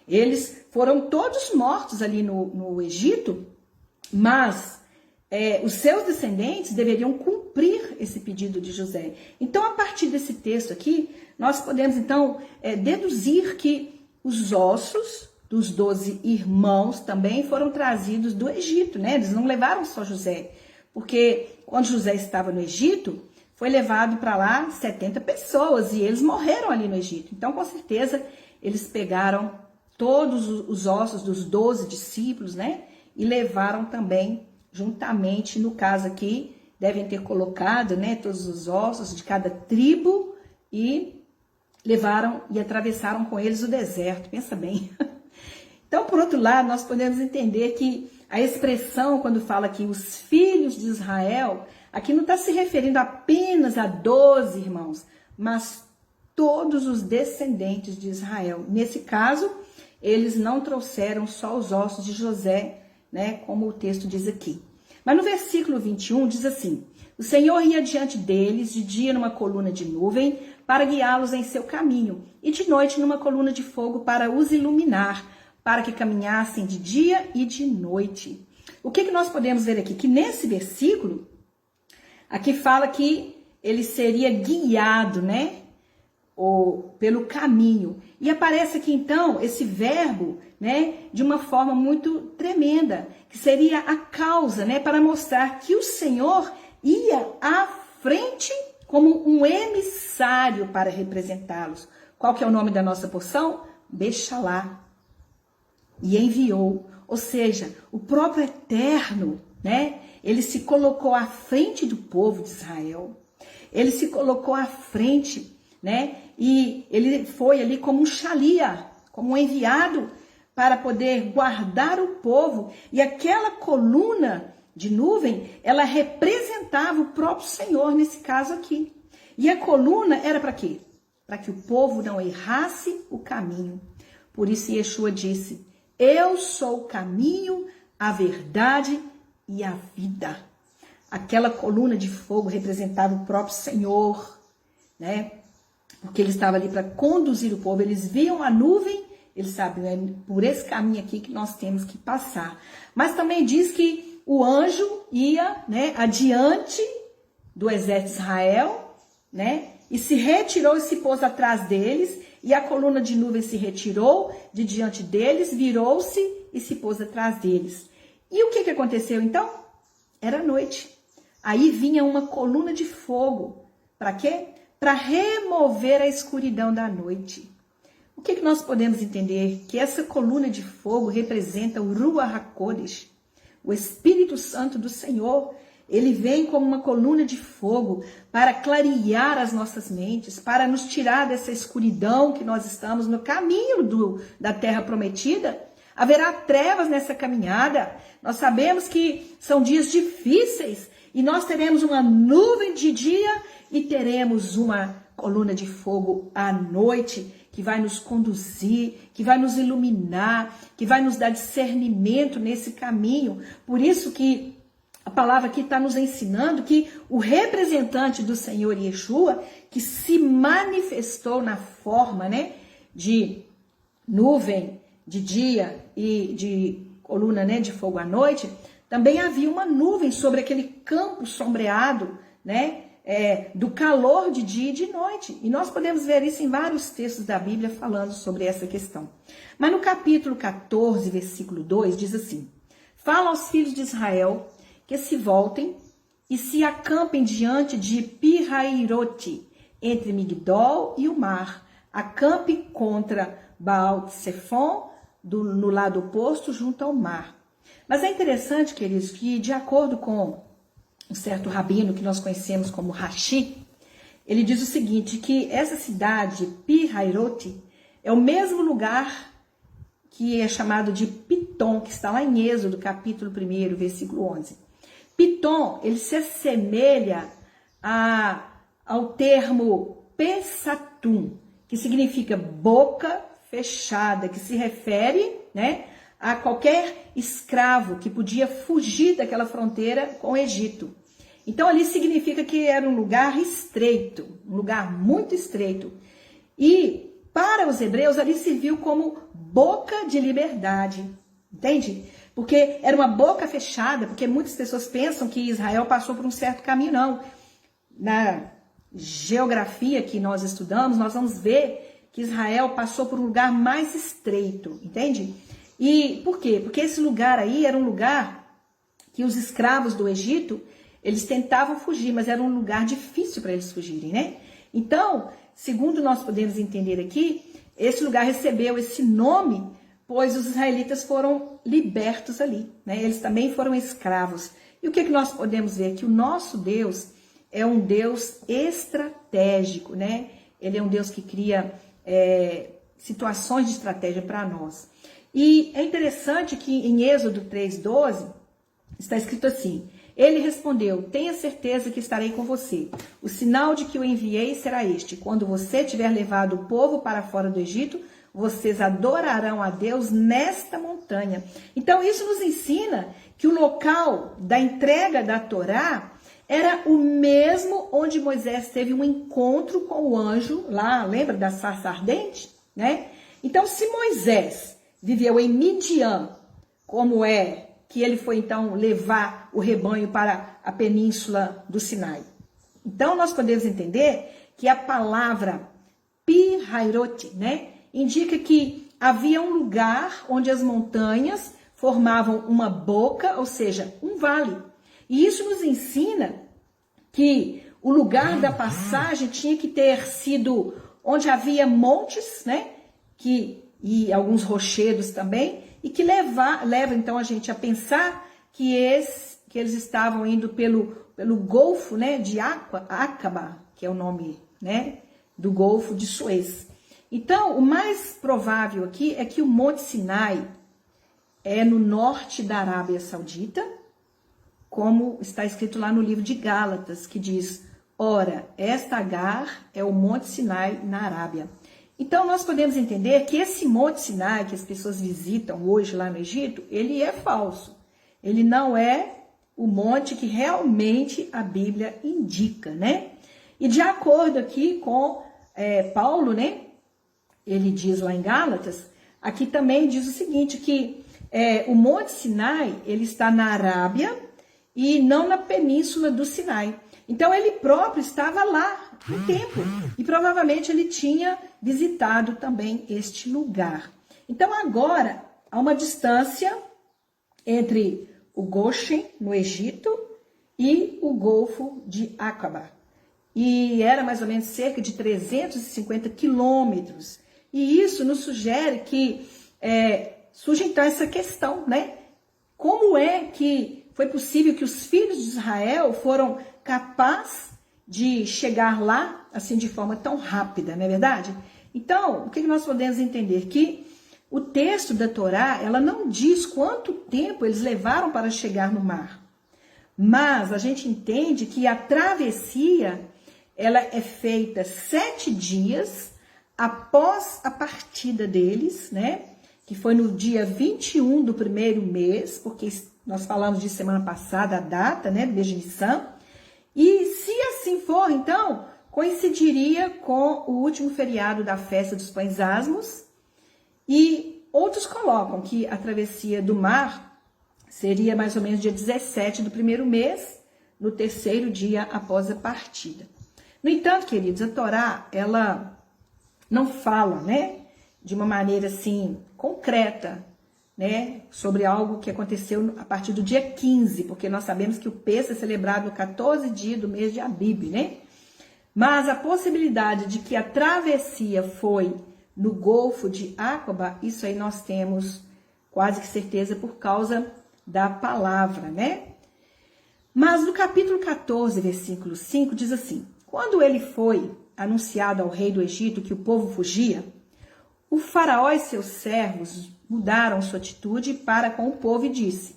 Eles foram todos mortos ali no Egito, mas os seus descendentes deveriam cumprir esse pedido de José. Então, a partir desse texto aqui, nós podemos, então, deduzir que os ossos dos 12 irmãos também foram trazidos do Egito, né? Eles não levaram só José, porque quando José estava no Egito, foi levado para lá 70 pessoas e eles morreram ali no Egito. Então, com certeza, eles pegaram todos os ossos dos 12 discípulos, né? E levaram também juntamente, no caso aqui, devem ter colocado, né, todos os ossos de cada tribo e levaram e atravessaram com eles o deserto. Pensa bem. Então, por outro lado, nós podemos entender que a expressão, quando fala que os filhos de Israel, aqui não está se referindo apenas a 12 irmãos, mas todos os descendentes de Israel. Nesse caso, eles não trouxeram só os ossos de José, né, como o texto diz aqui. Mas no versículo 21 diz assim: o Senhor ia diante deles de dia numa coluna de nuvem para guiá-los em seu caminho, e de noite numa coluna de fogo para os iluminar, para que caminhassem de dia e de noite. O que nós podemos ver aqui? Que nesse versículo, aqui fala que ele seria guiado, né, pelo caminho. E aparece aqui então esse verbo, né, de uma forma muito tremenda, que seria a causa, né, para mostrar que o Senhor ia à frente como um emissário para representá-los. Qual que é o nome da nossa porção? Bechalá. E enviou, ou seja, o próprio Eterno, né, ele se colocou à frente do povo de Israel. Ele se colocou à frente, né, e ele foi ali como um shalia, como um enviado para poder guardar o povo. E aquela coluna de nuvem, ela representava o próprio Senhor nesse caso aqui. E a coluna era para quê? Para que o povo não errasse o caminho. Por isso Yeshua disse: eu sou o caminho, a verdade e a vida. Aquela coluna de fogo representava o próprio Senhor, né? Porque ele estava ali para conduzir o povo. Eles viam a nuvem, eles sabiam, é por esse caminho aqui que nós temos que passar. Mas também diz que o anjo ia, né, adiante do exército de Israel, né, e se retirou e se pôs atrás deles, e a coluna de nuvem se retirou de diante deles, virou-se e se pôs atrás deles. E o que aconteceu então? era noite. Aí vinha uma coluna de fogo. Para quê? Para remover a escuridão da noite. O que nós podemos entender? Que essa coluna de fogo representa o Ruach HaKodesh, o Espírito Santo do Senhor. Ele vem como uma coluna de fogo para clarear as nossas mentes, para nos tirar dessa escuridão que nós estamos no caminho da terra prometida. Haverá trevas nessa caminhada. Nós sabemos que são dias difíceis e nós teremos uma nuvem de dia e teremos uma coluna de fogo à noite que vai nos conduzir, que vai nos iluminar, que vai nos dar discernimento nesse caminho. Por isso que a palavra aqui está nos ensinando que o representante do Senhor Yeshua, que se manifestou na forma, né, de nuvem de dia e de coluna, né, de fogo à noite, também havia uma nuvem sobre aquele campo sombreado, né, do calor de dia e de noite. E nós podemos ver isso em vários textos da Bíblia falando sobre essa questão. Mas no capítulo 14, versículo 2, diz assim: fala aos filhos de Israel que se voltem e se acampem diante de Pi-Hahirote, entre Migdol e o mar. Acampe contra Baal-Tsefon, no lado oposto, junto ao mar. Mas é interessante, queridos, que de acordo com um certo rabino que nós conhecemos como Rashi, ele diz o seguinte, que essa cidade, Pi-Hahirote, é o mesmo lugar que é chamado de Pitom, que está lá em Êxodo, capítulo 1, versículo 11. Pitom, ele se assemelha ao termo Pesatum, que significa boca fechada, que se refere, né, a qualquer escravo que podia fugir daquela fronteira com o Egito. Então ali significa que era um lugar estreito, um lugar muito estreito. E para os hebreus ali serviu como boca de liberdade, entende? Porque era uma boca fechada, porque muitas pessoas pensam que Israel passou por um certo caminho, não. Na geografia que nós estudamos, nós vamos ver que Israel passou por um lugar mais estreito, entende? E por quê? Porque esse lugar aí era um lugar que os escravos do Egito, eles tentavam fugir, mas era um lugar difícil para eles fugirem, né? Então, segundo nós podemos entender aqui, esse lugar recebeu esse nome, pois os israelitas foram libertos ali, né? Eles também foram escravos. E o que nós podemos ver? Que o nosso Deus é um Deus estratégico, né? Ele é um Deus que cria situações de estratégia para nós. E é interessante que em Êxodo 3:12 está escrito assim: ele respondeu, tenha certeza que estarei com você. O sinal de que eu enviei será este: quando você tiver levado o povo para fora do Egito, vocês adorarão a Deus nesta montanha. Então isso nos ensina que o local da entrega da Torá era o mesmo onde Moisés teve um encontro com o anjo, lá, lembra da sarça ardente? Né? Então se Moisés viveu em Midian, como é que ele foi então levar o rebanho para a península do Sinai. Então nós podemos entender que a palavra Pi-Hahirote, né, indica que havia um lugar onde as montanhas formavam uma boca, ou seja, um vale. E isso nos ensina que o lugar da passagem tinha que ter sido onde havia montes, né, e alguns rochedos também, e que leva então a gente a pensar que eles estavam indo pelo Golfo, né, de Aqaba, que é o nome, né, do Golfo de Suez. Então, o mais provável aqui é que o Monte Sinai é no norte da Arábia Saudita, como está escrito lá no livro de Gálatas, que diz, ora, esta Agar é o Monte Sinai na Arábia. Então, nós podemos entender que esse Monte Sinai que as pessoas visitam hoje lá no Egito, ele é falso. Ele não é o monte que realmente a Bíblia indica, né? E de acordo aqui com Paulo, né? Ele diz lá em Gálatas, aqui também diz o seguinte, que o Monte Sinai, ele está na Arábia e não na península do Sinai. Então, ele próprio estava lá no tempo e provavelmente ele tinha visitado também este lugar. Então, agora, há uma distância entre o Goshen, no Egito, e o Golfo de Aqaba. E era mais ou menos cerca de 350 quilômetros. E isso nos sugere que surge então essa questão, né? Como é que foi possível que os filhos de Israel foram capazes de chegar lá assim de forma tão rápida, não é verdade? Então, o que nós podemos entender? Que o texto da Torá, ela não diz quanto tempo eles levaram para chegar no mar. Mas a gente entende que a travessia, ela é feita 7 dias após a partida deles, né? Que foi no dia 21 do primeiro mês, porque nós falamos de semana passada, a data, né, do mês de Nissan. E se assim for, então, coincidiria com o último feriado da festa dos pães asmos. E outros colocam que a travessia do mar seria mais ou menos dia 17 do primeiro mês, no terceiro dia após a partida. No entanto, queridos, a Torá, ela não fala, né, de uma maneira assim concreta, né, sobre algo que aconteceu a partir do dia 15, porque nós sabemos que o Pêssego é celebrado no 14 dia do mês de Abib, né? Mas a possibilidade de que a travessia foi no Golfo de Aqaba, isso aí nós temos quase que certeza por causa da palavra, né? Mas no capítulo 14, versículo 5, diz assim: quando ele foi anunciado ao rei do Egito que o povo fugia, o faraó e seus servos mudaram sua atitude para com o povo e disse: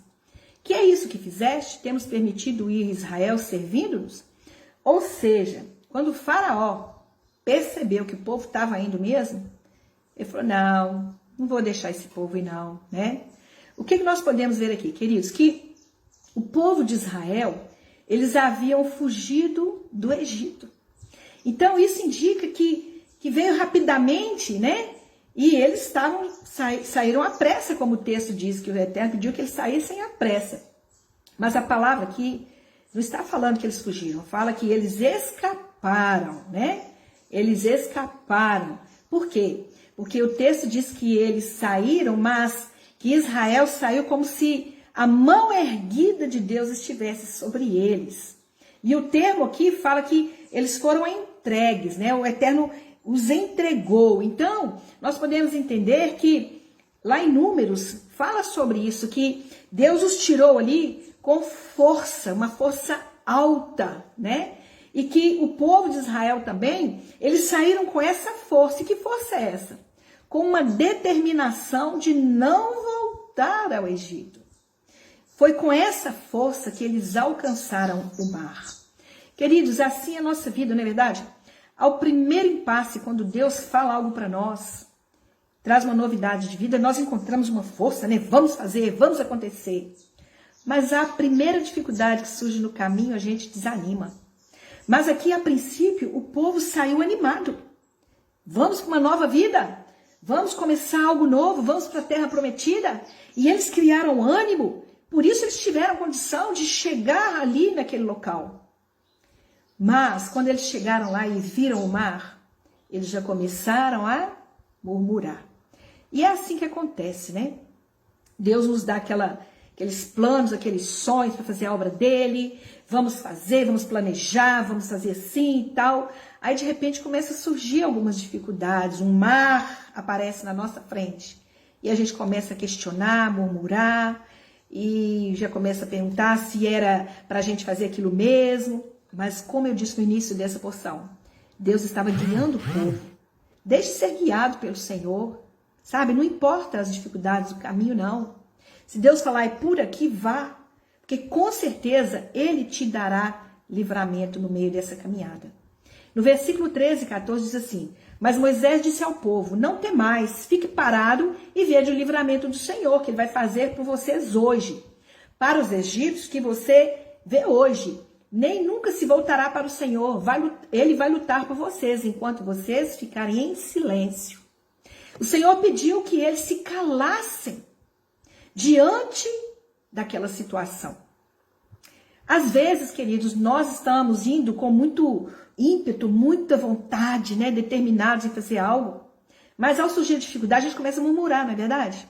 que é isso que fizeste? Temos permitido ir Israel servindo-nos? Ou seja, quando o faraó percebeu que o povo estava indo mesmo, ele falou: não vou deixar esse povo ir não, né? O que nós podemos ver aqui, queridos? Que o povo de Israel, eles haviam fugido do Egito. Então, isso indica que veio rapidamente, né? E eles saíram à pressa, como o texto diz, que o Eterno pediu que eles saíssem à pressa. Mas a palavra aqui não está falando que eles fugiram, fala que eles escaparam, né? Eles escaparam. Por quê? Porque o texto diz que eles saíram, mas que Israel saiu como se a mão erguida de Deus estivesse sobre eles. E o termo aqui fala que eles foram entregues, né? O Eterno os entregou. Então, nós podemos entender que lá em Números fala sobre isso, que Deus os tirou ali com força, uma força alta, né? E que o povo de Israel também, eles saíram com essa força. E que força é essa? Com uma determinação de não voltar ao Egito. Foi com essa força que eles alcançaram o mar. Queridos, assim é a nossa vida, não é verdade? Ao primeiro impasse, quando Deus fala algo para nós, traz uma novidade de vida, nós encontramos uma força, né? Vamos fazer, vamos acontecer. Mas a primeira dificuldade que surge no caminho, a gente desanima. Mas aqui, a princípio, o povo saiu animado. Vamos para uma nova vida, vamos começar algo novo, vamos para a terra prometida. E eles criaram ânimo, por isso eles tiveram condição de chegar ali naquele local. Mas, quando eles chegaram lá e viram o mar, eles já começaram a murmurar. E é assim que acontece, né? Deus nos dá aqueles planos, aqueles sonhos para fazer a obra dele. Vamos fazer, vamos planejar, vamos fazer assim e tal. Aí, de repente, começa a surgir algumas dificuldades. Um mar aparece na nossa frente. E a gente começa a questionar, murmurar. E já começa a perguntar se era para a gente fazer aquilo mesmo. Mas, como eu disse no início dessa porção, Deus estava guiando o povo. Deixe ser guiado pelo Senhor, sabe? Não importa as dificuldades do caminho, não. Se Deus falar, é por aqui, vá. Porque, com certeza, Ele te dará livramento no meio dessa caminhada. No versículo 13 e 14 diz assim: mas Moisés disse ao povo: não temais, fique parado e veja o livramento do Senhor, que Ele vai fazer por vocês hoje. Para os egípcios que você vê hoje, nem nunca se voltará para o Senhor. Ele vai lutar por vocês, enquanto vocês ficarem em silêncio. O Senhor pediu que eles se calassem diante daquela situação. Às vezes, queridos, nós estamos indo com muito ímpeto, muita vontade, né, determinados em fazer algo, mas ao surgir a dificuldade, a gente começa a murmurar, não é verdade?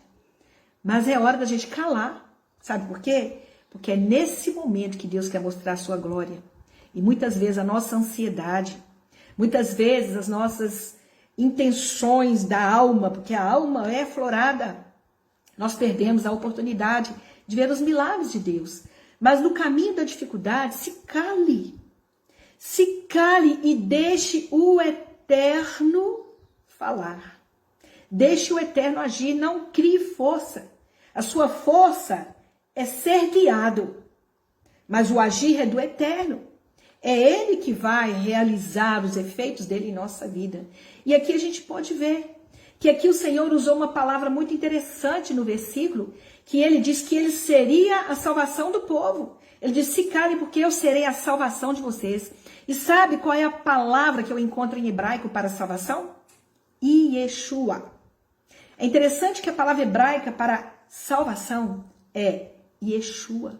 Mas é hora da gente calar. Sabe por quê? porque é nesse momento que Deus quer mostrar a sua glória. E muitas vezes a nossa ansiedade, muitas vezes as nossas intenções da alma, porque a alma é aflorada, nós perdemos a oportunidade de ver os milagres de Deus. Mas no caminho da dificuldade, se cale e deixe o Eterno falar. Deixe o Eterno agir, não crie força. A sua força é ser guiado, mas o agir é do Eterno. É Ele que vai realizar os efeitos dele em nossa vida. E aqui a gente pode ver que aqui o Senhor usou uma palavra muito interessante no versículo, que ele diz que ele seria a salvação do povo. Ele diz, se calem porque eu serei a salvação de vocês. E sabe qual é a palavra que eu encontro em hebraico para salvação? Yeshua. É interessante que a palavra hebraica para salvação é Yeshua,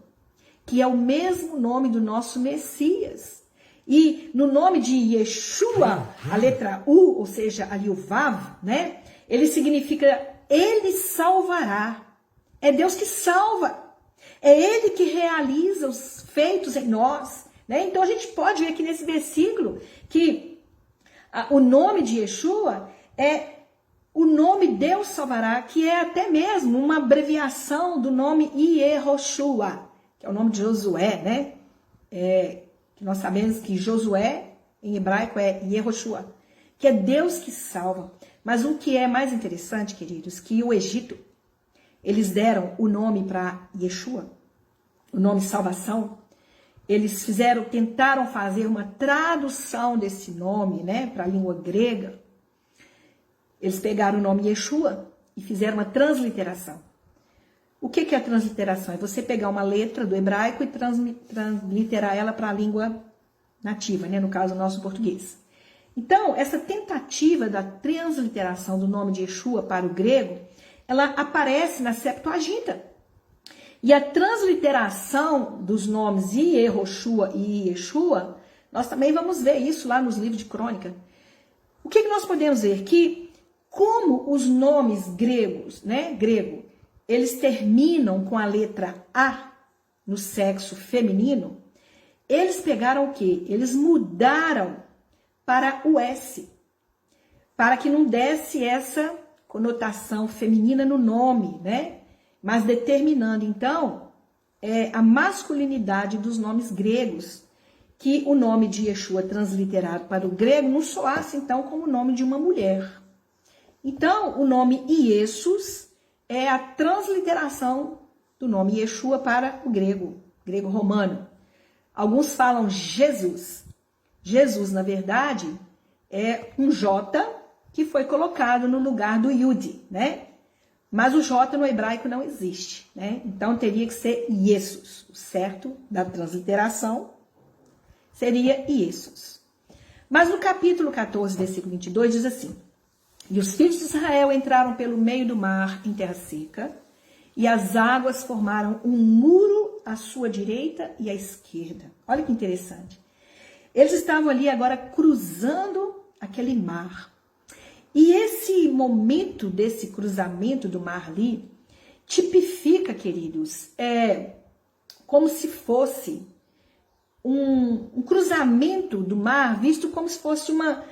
que é o mesmo nome do nosso Messias. E no nome de Yeshua, a letra U, ou seja, ali o Vav, né? Ele significa Ele salvará. É Deus que salva. É Ele que realiza os feitos em nós, né? Então a gente pode ver aqui nesse versículo que o nome de Yeshua é o nome Deus salvará, que é até mesmo uma abreviação do nome Yehoshua, que é o nome de Josué, né? Que nós sabemos que Josué, em hebraico, é Yehoshua, que é Deus que salva. Mas o que é mais interessante, queridos, que o Egito, eles deram o nome para Yeshua, o nome salvação. Eles tentaram fazer uma tradução desse nome, né, para a língua grega. Eles pegaram o nome Yeshua e fizeram uma transliteração. O que é a transliteração? É você pegar uma letra do hebraico e transliterar ela para a língua nativa, né? No caso, o nosso português. Então, essa tentativa da transliteração do nome de Yeshua para o grego, ela aparece na Septuaginta. E a transliteração dos nomes Yehoshua e Yeshua, nós também vamos ver isso lá nos livros de crônica. O que nós podemos ver? Que como os nomes gregos, né, grego, eles terminam com a letra A no sexo feminino, eles pegaram o quê? Eles mudaram para o S, para que não desse essa conotação feminina no nome, né? Mas determinando, então, a masculinidade dos nomes gregos, que o nome de Yeshua transliterado para o grego não soasse, então, como o nome de uma mulher. Então, o nome Iesus é a transliteração do nome Yeshua para o grego romano. Alguns falam Jesus. Jesus, na verdade, é um J que foi colocado no lugar do Yud, né? Mas o J no hebraico não existe, né? Então teria que ser Iesus. O certo da transliteração seria Iesus. Mas no capítulo 14, versículo 22, diz assim: e os filhos de Israel entraram pelo meio do mar em terra seca, e as águas formaram um muro à sua direita e à esquerda. Olha que interessante. Eles estavam ali agora cruzando aquele mar. E esse momento desse cruzamento do mar ali tipifica, queridos, como se fosse um cruzamento do mar visto como se fosse uma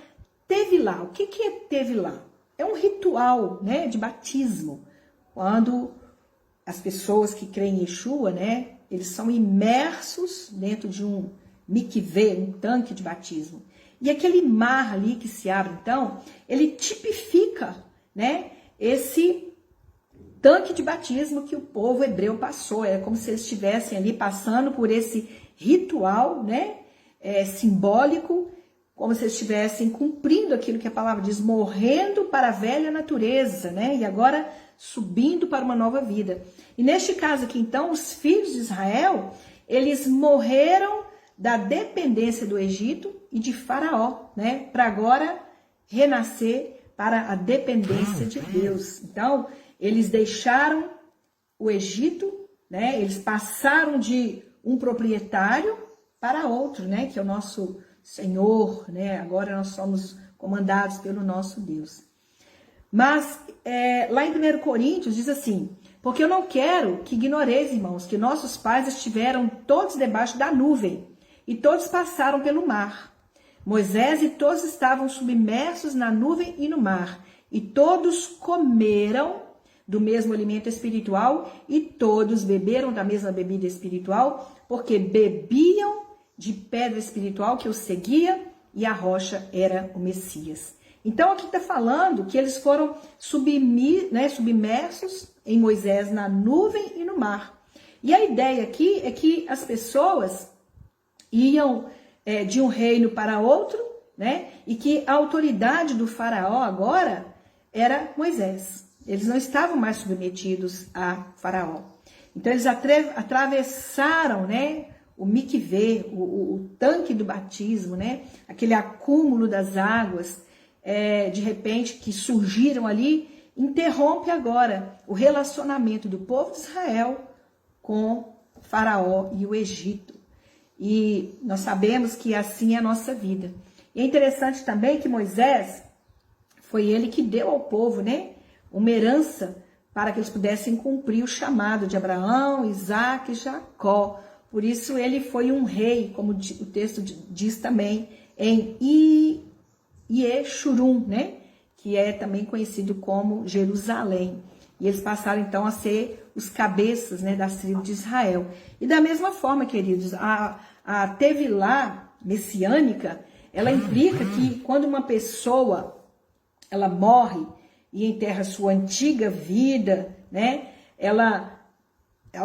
tevilá. O que é tevilá? É um ritual, né, de batismo. Quando as pessoas que creem em Yeshua, né, eles são imersos dentro de um mikvê, um tanque de batismo. E aquele mar ali que se abre, então, ele tipifica, né, esse tanque de batismo que o povo hebreu passou. É como se eles estivessem ali passando por esse ritual, né, simbólico, como se eles estivessem cumprindo aquilo que a palavra diz, morrendo para a velha natureza, né, e agora subindo para uma nova vida. E neste caso aqui, então, os filhos de Israel, eles morreram da dependência do Egito e de Faraó, né? Para agora renascer para a dependência de Deus. Então, eles deixaram o Egito, né? Eles passaram de um proprietário para outro, né? Que é o nosso Senhor, né? Agora nós somos comandados pelo nosso Deus. Mas lá em 1 Coríntios diz assim: Porque eu não quero que ignoreis, irmãos, que nossos pais estiveram todos debaixo da nuvem e todos passaram pelo mar. Moisés e todos estavam submersos na nuvem e no mar, e todos comeram do mesmo alimento espiritual e todos beberam da mesma bebida espiritual, porque bebiam de pedra espiritual que os seguia, e a rocha era o Messias. Então aqui está falando que eles foram submersos em Moisés na nuvem e no mar. E a ideia aqui é que as pessoas iam de um reino para outro, né? E que a autoridade do faraó agora era Moisés. Eles não estavam mais submetidos a faraó. Então eles atravessaram, né, o mikvê, o tanque do batismo, né, aquele acúmulo das águas, de repente, que surgiram ali, interrompe agora o relacionamento do povo de Israel com faraó e o Egito. E nós sabemos que assim é a nossa vida. E é interessante também que Moisés, foi ele que deu ao povo, né, uma herança para que eles pudessem cumprir o chamado de Abraão, Isaac e Jacó. Por isso ele foi um rei, como o texto diz também, em Yeshurun, né, que é também conhecido como Jerusalém. E eles passaram então a ser os cabeças, né, das tribos de Israel. E da mesma forma, queridos, a Tevilá messiânica, ela implica que quando uma pessoa ela morre e enterra sua antiga vida, né, ela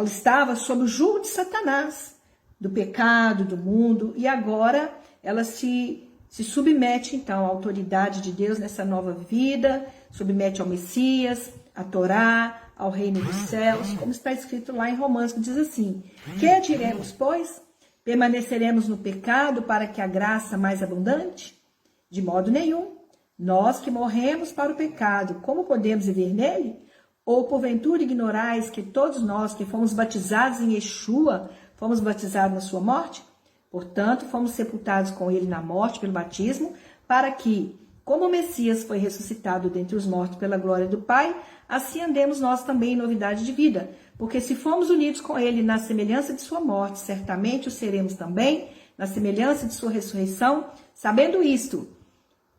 estava sob o jugo de Satanás, do pecado, do mundo, e agora ela se submete então à autoridade de Deus nessa nova vida, submete ao Messias, à Torá, ao reino dos céus, como está escrito lá em Romanos, que diz assim: que diremos, pois? Permaneceremos no pecado para que a graça mais abundante? De modo nenhum. Nós que morremos para o pecado, como podemos viver nele? Ou porventura ignorais que todos nós que fomos batizados em Yeshua, fomos batizados na sua morte? Portanto, fomos sepultados com ele na morte pelo batismo, para que, como o Messias foi ressuscitado dentre os mortos pela glória do Pai, assim andemos nós também em novidade de vida. Porque se fomos unidos com ele na semelhança de sua morte, certamente o seremos também na semelhança de sua ressurreição, sabendo isto,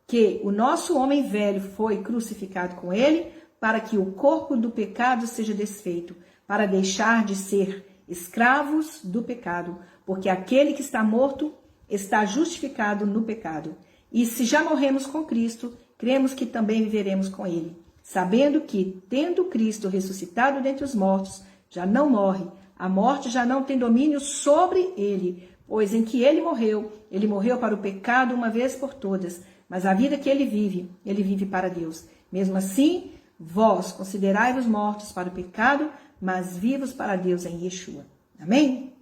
que o nosso homem velho foi crucificado com ele, para que o corpo do pecado seja desfeito, para deixar de ser escravos do pecado, porque aquele que está morto está justificado no pecado. E se já morremos com Cristo, cremos que também viveremos com ele, sabendo que, tendo Cristo ressuscitado dentre os mortos, já não morre, a morte já não tem domínio sobre ele, pois em que ele morreu para o pecado uma vez por todas, mas a vida que ele vive para Deus. Mesmo assim, vós considerai-vos mortos para o pecado, mas vivos para Deus em Yeshua. Amém?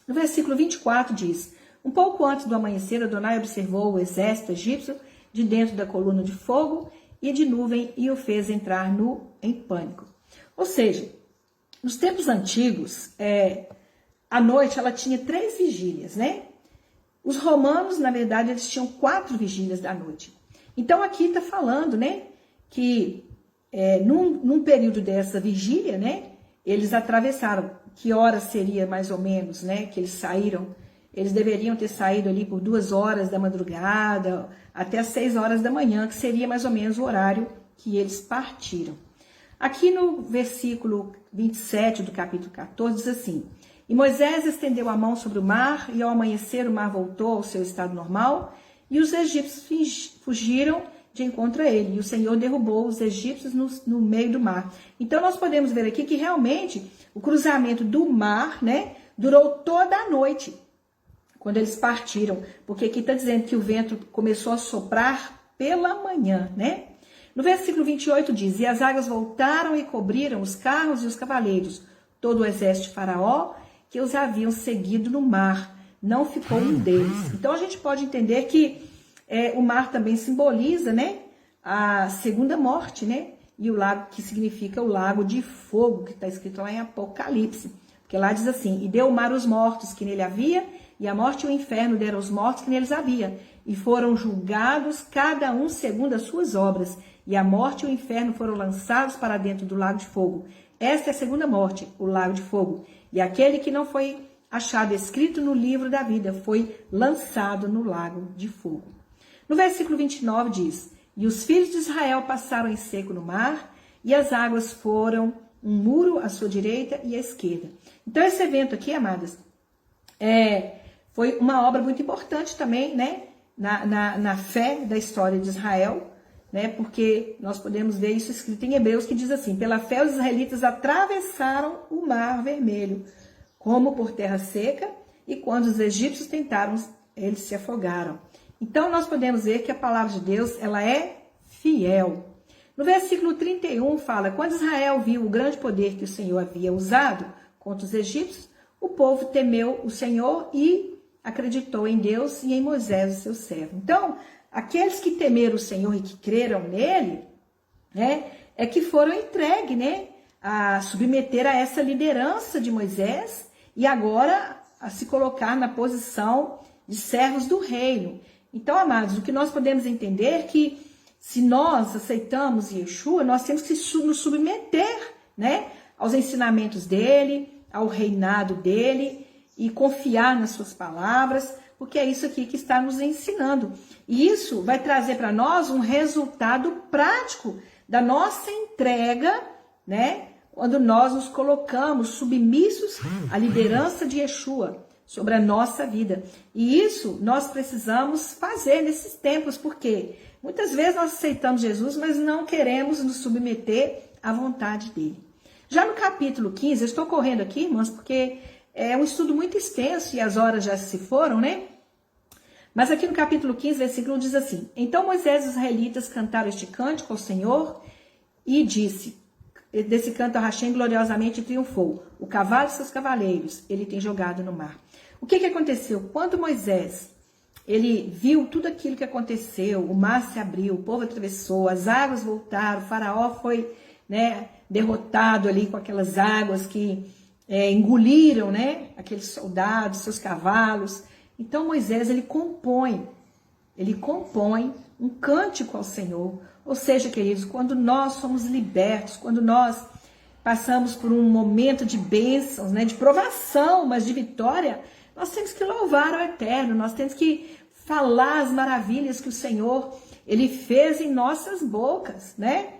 No versículo 24 diz: um pouco antes do amanhecer, Adonai observou o exército egípcio de dentro da coluna de fogo e de nuvem e o fez entrar em pânico. Ou seja, nos tempos antigos, a noite ela tinha 3 vigílias, né? Os romanos, na verdade, eles tinham 4 vigílias da noite. Então aqui está falando, né, que num período dessa vigília, né, eles atravessaram. Que hora seria mais ou menos, né, que eles saíram? Eles deveriam ter saído ali por 2 horas da madrugada, até as 6 horas da manhã, que seria mais ou menos o horário que eles partiram. Aqui no versículo 27 do capítulo 14 diz assim: e Moisés estendeu a mão sobre o mar, e ao amanhecer o mar voltou ao seu estado normal, e os egípcios fugiram de encontro a ele, e o Senhor derrubou os egípcios no meio do mar. Então nós podemos ver aqui que realmente o cruzamento do mar, né, durou toda a noite, quando eles partiram, porque aqui está dizendo que o vento começou a soprar pela manhã, né? No versículo 28 diz: e as águas voltaram e cobriram os carros e os cavaleiros, todo o exército de Faraó, que os haviam seguido no mar, não ficou um deles. Então a gente pode entender que o mar também simboliza, né, a segunda morte, né, e o lago que significa o lago de fogo, que está escrito lá em Apocalipse, porque lá diz assim: e deu o mar os mortos que nele havia, e a morte e o inferno deram os mortos que neles havia, e foram julgados cada um segundo as suas obras, e a morte e o inferno foram lançados para dentro do lago de fogo. Esta é a segunda morte, o lago de fogo. E aquele que não foi achado escrito no livro da vida foi lançado no lago de fogo. No versículo 29 diz: e os filhos de Israel passaram em seco no mar, e as águas foram um muro à sua direita e à esquerda. Então esse evento aqui, amadas, foi uma obra muito importante também, né, na fé da história de Israel, né, porque nós podemos ver isso escrito em Hebreus, que diz assim: pela fé os israelitas atravessaram o mar vermelho, como por terra seca, e quando os egípcios tentaram, eles se afogaram. Então nós podemos ver que a palavra de Deus, ela é fiel. No versículo 31 fala: quando Israel viu o grande poder que o Senhor havia usado contra os egípcios, o povo temeu o Senhor e acreditou em Deus e em Moisés, o seu servo. Então, aqueles que temeram o Senhor e que creram nele, né, é que foram entregues, né, a submeter a essa liderança de Moisés e agora a se colocar na posição de servos do reino. Então, amados, o que nós podemos entender é que se nós aceitamos Yeshua, nós temos que nos submeter, né, aos ensinamentos dele, ao reinado dele e confiar nas suas palavras, porque é isso aqui que está nos ensinando. E isso vai trazer para nós um resultado prático da nossa entrega, né, quando nós nos colocamos submissos à liderança de Yeshua sobre a nossa vida. E isso nós precisamos fazer nesses tempos, porque muitas vezes nós aceitamos Jesus, mas não queremos nos submeter à vontade dele. Já no capítulo 15, eu estou correndo aqui, irmãs, porque é um estudo muito extenso e as horas já se foram, né? Mas aqui no capítulo 15, versículo 1 diz assim: então Moisés e os israelitas cantaram este cântico ao Senhor e disse, desse canto a Hashem gloriosamente triunfou. O cavalo e seus cavaleiros ele tem jogado no mar. O que aconteceu? Quando Moisés ele viu tudo aquilo que aconteceu, o mar se abriu, o povo atravessou, as águas voltaram, o faraó foi, né, derrotado ali com aquelas águas que engoliram, né, aqueles soldados, seus cavalos. Então Moisés ele compõe um cântico ao Senhor. Ou seja, queridos, quando nós somos libertos, quando nós passamos por um momento de bênçãos, né, de provação, mas de vitória, nós temos que louvar ao Eterno, nós temos que falar as maravilhas que o Senhor ele fez em nossas bocas, né?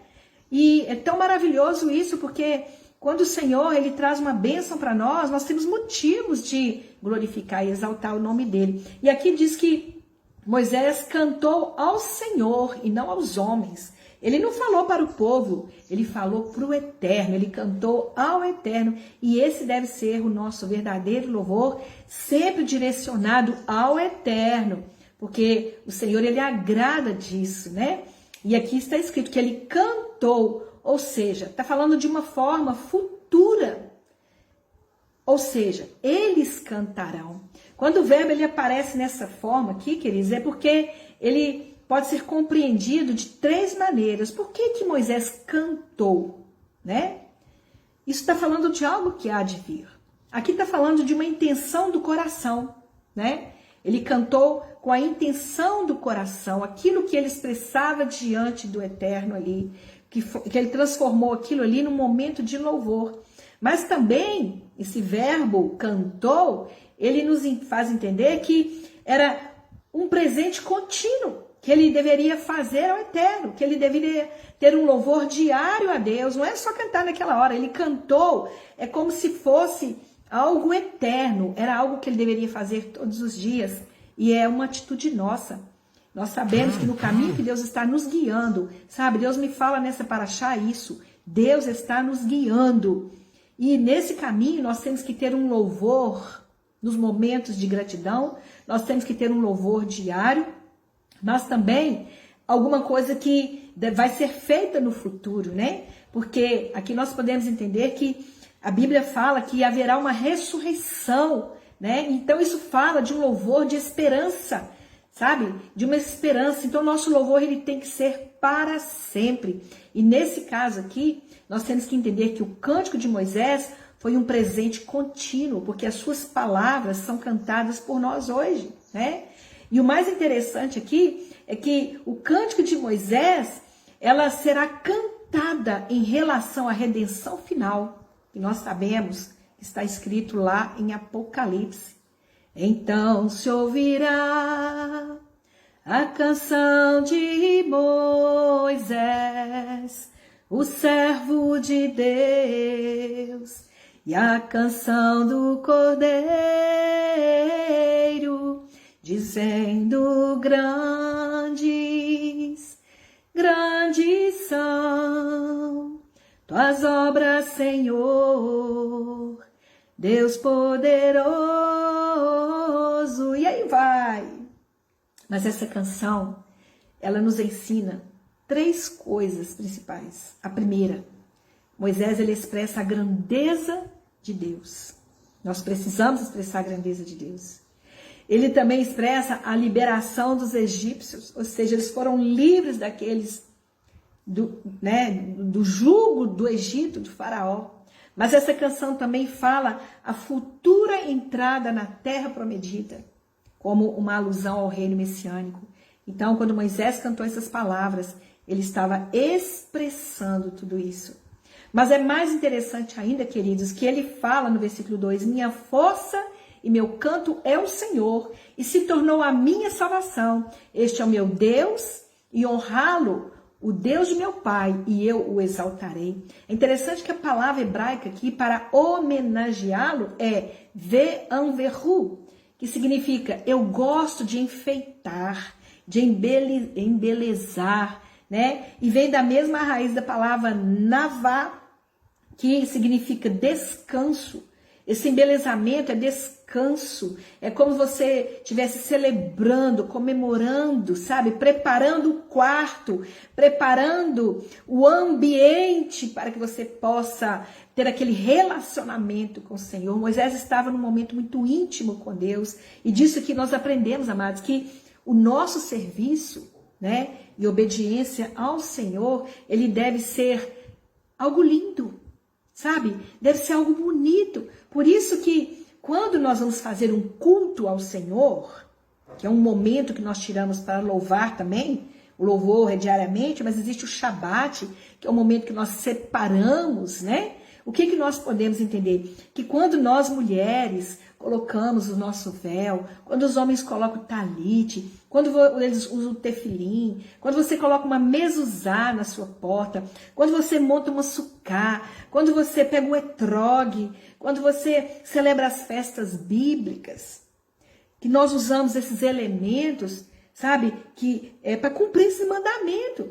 E é tão maravilhoso isso, porque quando o Senhor ele traz uma bênção para nós, nós temos motivos de glorificar e exaltar o nome dele. E aqui diz que Moisés cantou ao Senhor e não aos homens. Ele não falou para o povo, ele falou para o Eterno, ele cantou ao Eterno. E esse deve ser o nosso verdadeiro louvor, sempre direcionado ao Eterno, porque o Senhor ele agrada disso, né? E aqui está escrito que ele cantou, ou seja, está falando de uma forma futura. Ou seja, eles cantarão. Quando o verbo ele aparece nessa forma aqui, queridos, é porque ele pode ser compreendido de três maneiras. Por que Moisés cantou, né? Isso está falando de algo que há de vir. Aqui está falando de uma intenção do coração, né? Ele cantou com a intenção do coração, aquilo que ele expressava diante do Eterno ali, que ele transformou aquilo ali num momento de louvor. Mas também, esse verbo cantou, ele nos faz entender que era um presente contínuo, que ele deveria fazer ao Eterno, que ele deveria ter um louvor diário a Deus, não é só cantar naquela hora, ele cantou, é como se fosse algo eterno, era algo que ele deveria fazer todos os dias, e é uma atitude nossa. Nós sabemos que no caminho que Deus está nos guiando, sabe, Deus me fala nessa paraxá isso, Deus está nos guiando, e nesse caminho nós temos que ter um louvor nos momentos de gratidão, nós temos que ter um louvor diário, mas também alguma coisa que vai ser feita no futuro, né? Porque aqui nós podemos entender que a Bíblia fala que haverá uma ressurreição, né? Então isso fala de um louvor de esperança, sabe? De uma esperança. Então nosso louvor ele tem que ser para sempre. E nesse caso aqui, nós temos que entender que o cântico de Moisés foi um presente contínuo, porque as suas palavras são cantadas por nós hoje, né? E o mais interessante aqui é que o cântico de Moisés, ela será cantada exaltada em relação à redenção final, que nós sabemos que está escrito lá em Apocalipse. Então se ouvirá a canção de Moisés, o servo de Deus, e a canção do Cordeiro, dizendo: grandes, grandes são tuas obras, Senhor, Deus poderoso. E aí vai. Mas essa canção, ela nos ensina 3 coisas principais. A primeira, Moisés, ele expressa a grandeza de Deus. Nós precisamos expressar a grandeza de Deus. Ele também expressa a liberação dos egípcios, ou seja, eles foram livres daqueles, do jugo do Egito, do faraó. Mas essa canção também fala a futura entrada na terra prometida, como uma alusão ao reino messiânico. Então, quando Moisés cantou essas palavras, ele estava expressando tudo isso. Mas é mais interessante ainda, queridos, que ele fala no versículo 2, minha força e meu canto é o Senhor, e se tornou a minha salvação. Este é o meu Deus, e honrá-lo, o Deus de meu pai, e eu o exaltarei. É interessante que a palavra hebraica aqui para homenageá-lo é ve'anverhu, que significa eu gosto de enfeitar, de embelezar, né? E vem da mesma raiz da palavra navá, que significa descanso. Esse embelezamento é descanso, é como você estivesse celebrando, comemorando, sabe? Preparando o quarto, preparando o ambiente para que você possa ter aquele relacionamento com o Senhor. Moisés estava num momento muito íntimo com Deus, e disso que nós aprendemos, amados, que o nosso serviço, né, e obediência ao Senhor, ele deve ser algo lindo, sabe? Deve ser algo bonito. Por isso que quando nós vamos fazer um culto ao Senhor, que é um momento que nós tiramos para louvar também, o louvor é diariamente, mas existe o Shabat, que é o momento que nós separamos, né? O que nós podemos entender? Que quando nós mulheres colocamos o nosso véu, quando os homens colocam o talite, quando eles usam o tefilim, quando você coloca uma mezuzá na sua porta, quando você monta uma sucá, quando você pega um etrogue, quando você celebra as festas bíblicas, que nós usamos esses elementos, sabe, que é para cumprir esse mandamento.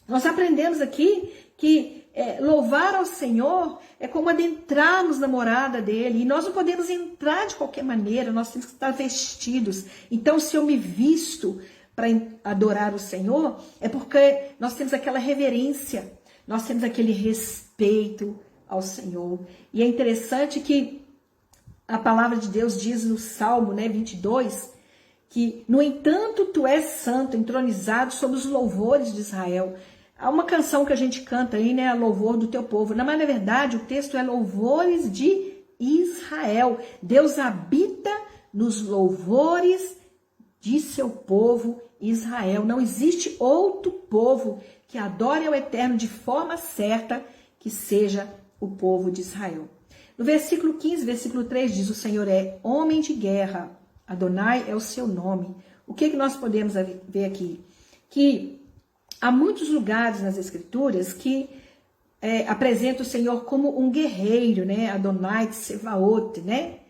Nós aprendemos aqui que louvar ao Senhor é como adentrarmos na morada dele, e nós não podemos entrar de qualquer maneira, nós temos que estar vestidos. Então, se eu me visto para adorar o Senhor, é porque nós temos aquela reverência, nós temos aquele respeito ao Senhor. E é interessante que a palavra de Deus diz no Salmo 22, que, no entanto, tu és santo, entronizado sobre os louvores de Israel. Há uma canção que a gente canta aí, né? A louvor do teu povo. Mas, na verdade, o texto é louvores de Israel. Deus habita nos louvores de seu povo Israel. Não existe outro povo que adore ao Eterno de forma certa que seja o povo de Israel. No versículo 15, versículo 3 diz: o Senhor é homem de guerra, Adonai é o seu nome. O que nós podemos ver aqui? Que há muitos lugares nas Escrituras que apresentam o Senhor como um guerreiro, né? Adonai Tsevaot, né?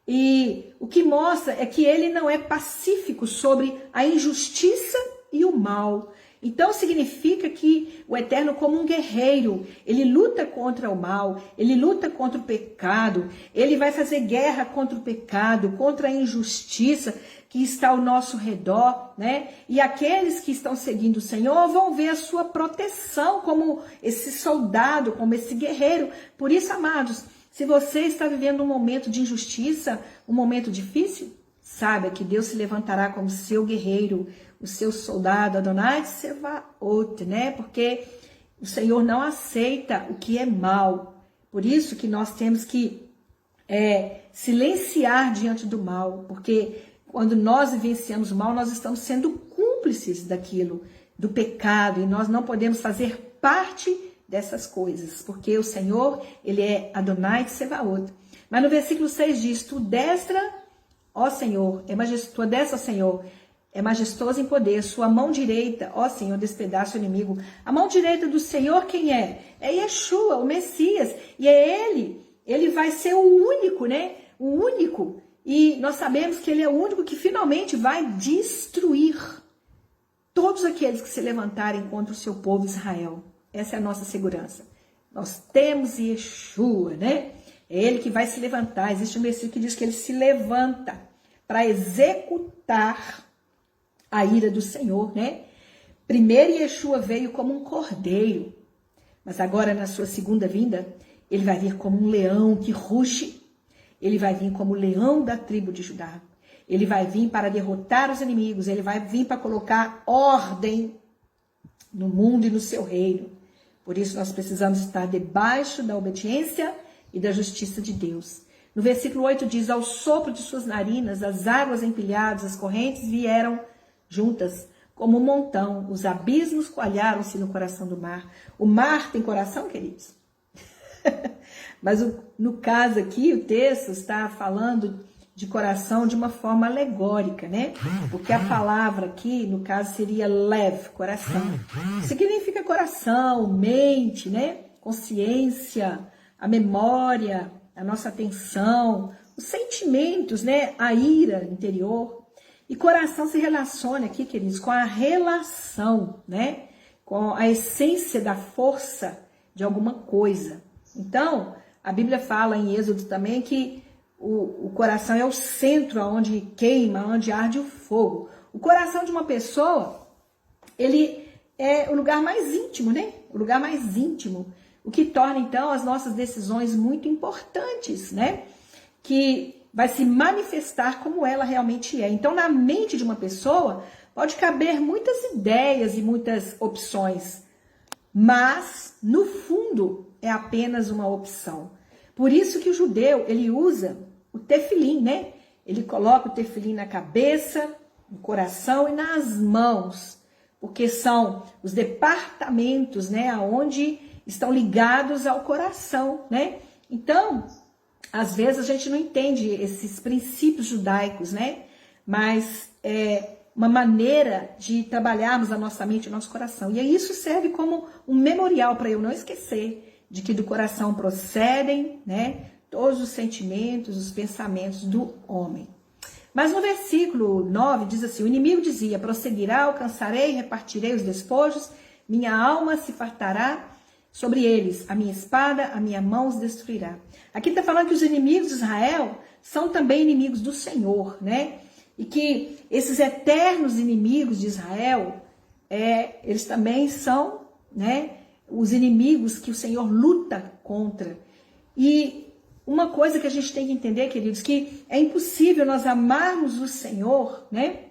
E o que mostra é que ele não é pacífico sobre a injustiça e o mal. Então significa que o Eterno, como um guerreiro, ele luta contra o mal, ele luta contra o pecado, ele vai fazer guerra contra o pecado, contra a injustiça que está ao nosso redor, né? E aqueles que estão seguindo o Senhor vão ver a sua proteção como esse soldado, como esse guerreiro. Por isso, amados, se você está vivendo um momento de injustiça, um momento difícil, saiba que Deus se levantará como seu guerreiro, o seu soldado, Adonai Tsevaot, né? Porque o Senhor não aceita o que é mal. Por isso que nós temos que silenciar diante do mal, porque quando nós vivenciamos o mal, nós estamos sendo cúmplices daquilo, do pecado, e nós não podemos fazer parte dessas coisas, porque o Senhor, ele é Adonai Tsevaot. Mas no versículo 6 diz, tua destra, ó Senhor, tua destra, ó Senhor, é majestosa em poder, sua mão direita, ó Senhor, despedaça o inimigo. A mão direita do Senhor quem é? É Yeshua, o Messias, e é ele vai ser o único, né? O único, e nós sabemos que ele é o único que finalmente vai destruir todos aqueles que se levantarem contra o seu povo Israel. Essa é a nossa segurança. Nós temos Yeshua, né? É ele que vai se levantar. Existe um versículo que diz que ele se levanta para executar a ira do Senhor, né? Primeiro Yeshua veio como um cordeiro, mas agora na sua segunda vinda, ele vai vir como um leão que ruge. Ele vai vir como o leão da tribo de Judá. Ele vai vir para derrotar os inimigos. Ele vai vir para colocar ordem no mundo e no seu reino. Por isso nós precisamos estar debaixo da obediência e da justiça de Deus. No versículo 8 diz, ao sopro de suas narinas, as águas empilhadas, as correntes vieram juntas, como um montão. Os abismos coalharam-se no coração do mar. O mar tem coração, queridos? Mas no caso aqui, o texto está falando de coração de uma forma alegórica, né? Porque a palavra aqui, no caso, seria lev, coração. Significa coração, mente, né? Consciência, a memória, a nossa atenção, os sentimentos, né? A ira interior. E coração se relaciona aqui, queridos, com a relação, né? Com a essência da força de alguma coisa. Então, a Bíblia fala em Êxodo também que o coração é o centro onde queima, onde arde o fogo. O coração de uma pessoa, ele é o lugar mais íntimo, né? O lugar mais íntimo. O que torna, então, as nossas decisões muito importantes, né? Que vai se manifestar como ela realmente é. Então, na mente de uma pessoa, pode caber muitas ideias e muitas opções. Mas, no fundo, é apenas uma opção. Por isso que o judeu, ele usa o tefilim, né? Ele coloca o tefilim na cabeça, no coração e nas mãos, porque são os departamentos, né, onde estão ligados ao coração, né? Então, às vezes a gente não entende esses princípios judaicos, né? Mas é uma maneira de trabalharmos a nossa mente e o nosso coração. E isso serve como um memorial para eu não esquecer de que do coração procedem, né, todos os sentimentos, os pensamentos do homem. Mas no versículo 9 diz assim, o inimigo dizia, prosseguirá, alcançarei, repartirei os despojos, minha alma se fartará sobre eles, a minha espada, a minha mão os destruirá. Aqui está falando que os inimigos de Israel são também inimigos do Senhor, né? E que esses eternos inimigos de Israel, eles também são, né, os inimigos que o Senhor luta contra. E uma coisa que a gente tem que entender, queridos, que é impossível nós amarmos o Senhor, né,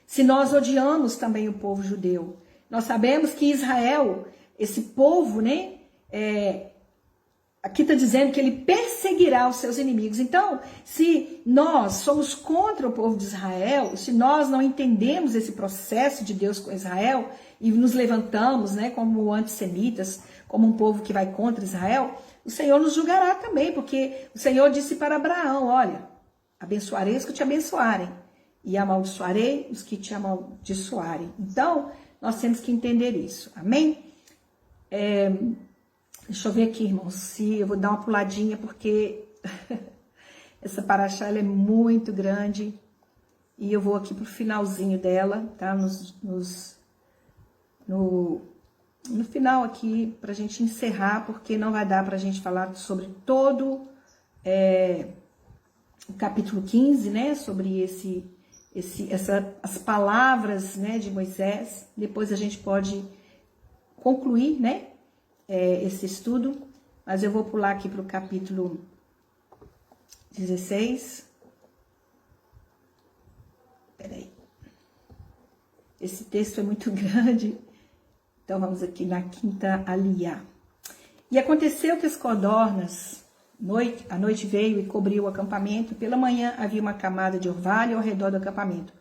se nós odiamos também o povo judeu. Nós sabemos que Israel, esse povo, né, aqui está dizendo que ele perseguirá os seus inimigos. Então, se nós somos contra o povo de Israel, se nós não entendemos esse processo de Deus com Israel e nos levantamos, né, como antissemitas, como um povo que vai contra Israel, o Senhor nos julgará também, porque o Senhor disse para Abraão, olha, abençoarei os que te abençoarem e amaldiçoarei os que te amaldiçoarem. Então, nós temos que entender isso, amém? Deixa eu ver aqui, irmãos, se eu vou dar uma puladinha, porque essa paraxá ela é muito grande e eu vou aqui pro finalzinho dela, tá? No final aqui, pra gente encerrar, porque não vai dar pra gente falar sobre todo o capítulo 15, né? Sobre as palavras, né, de Moisés. Depois a gente pode concluir, né? Esse estudo, mas eu vou pular aqui para o capítulo 16. Peraí. Esse texto é muito grande, então vamos aqui na quinta aliá. E aconteceu que as codornas, a noite veio e cobriu o acampamento, e pela manhã havia uma camada de orvalho ao redor do acampamento.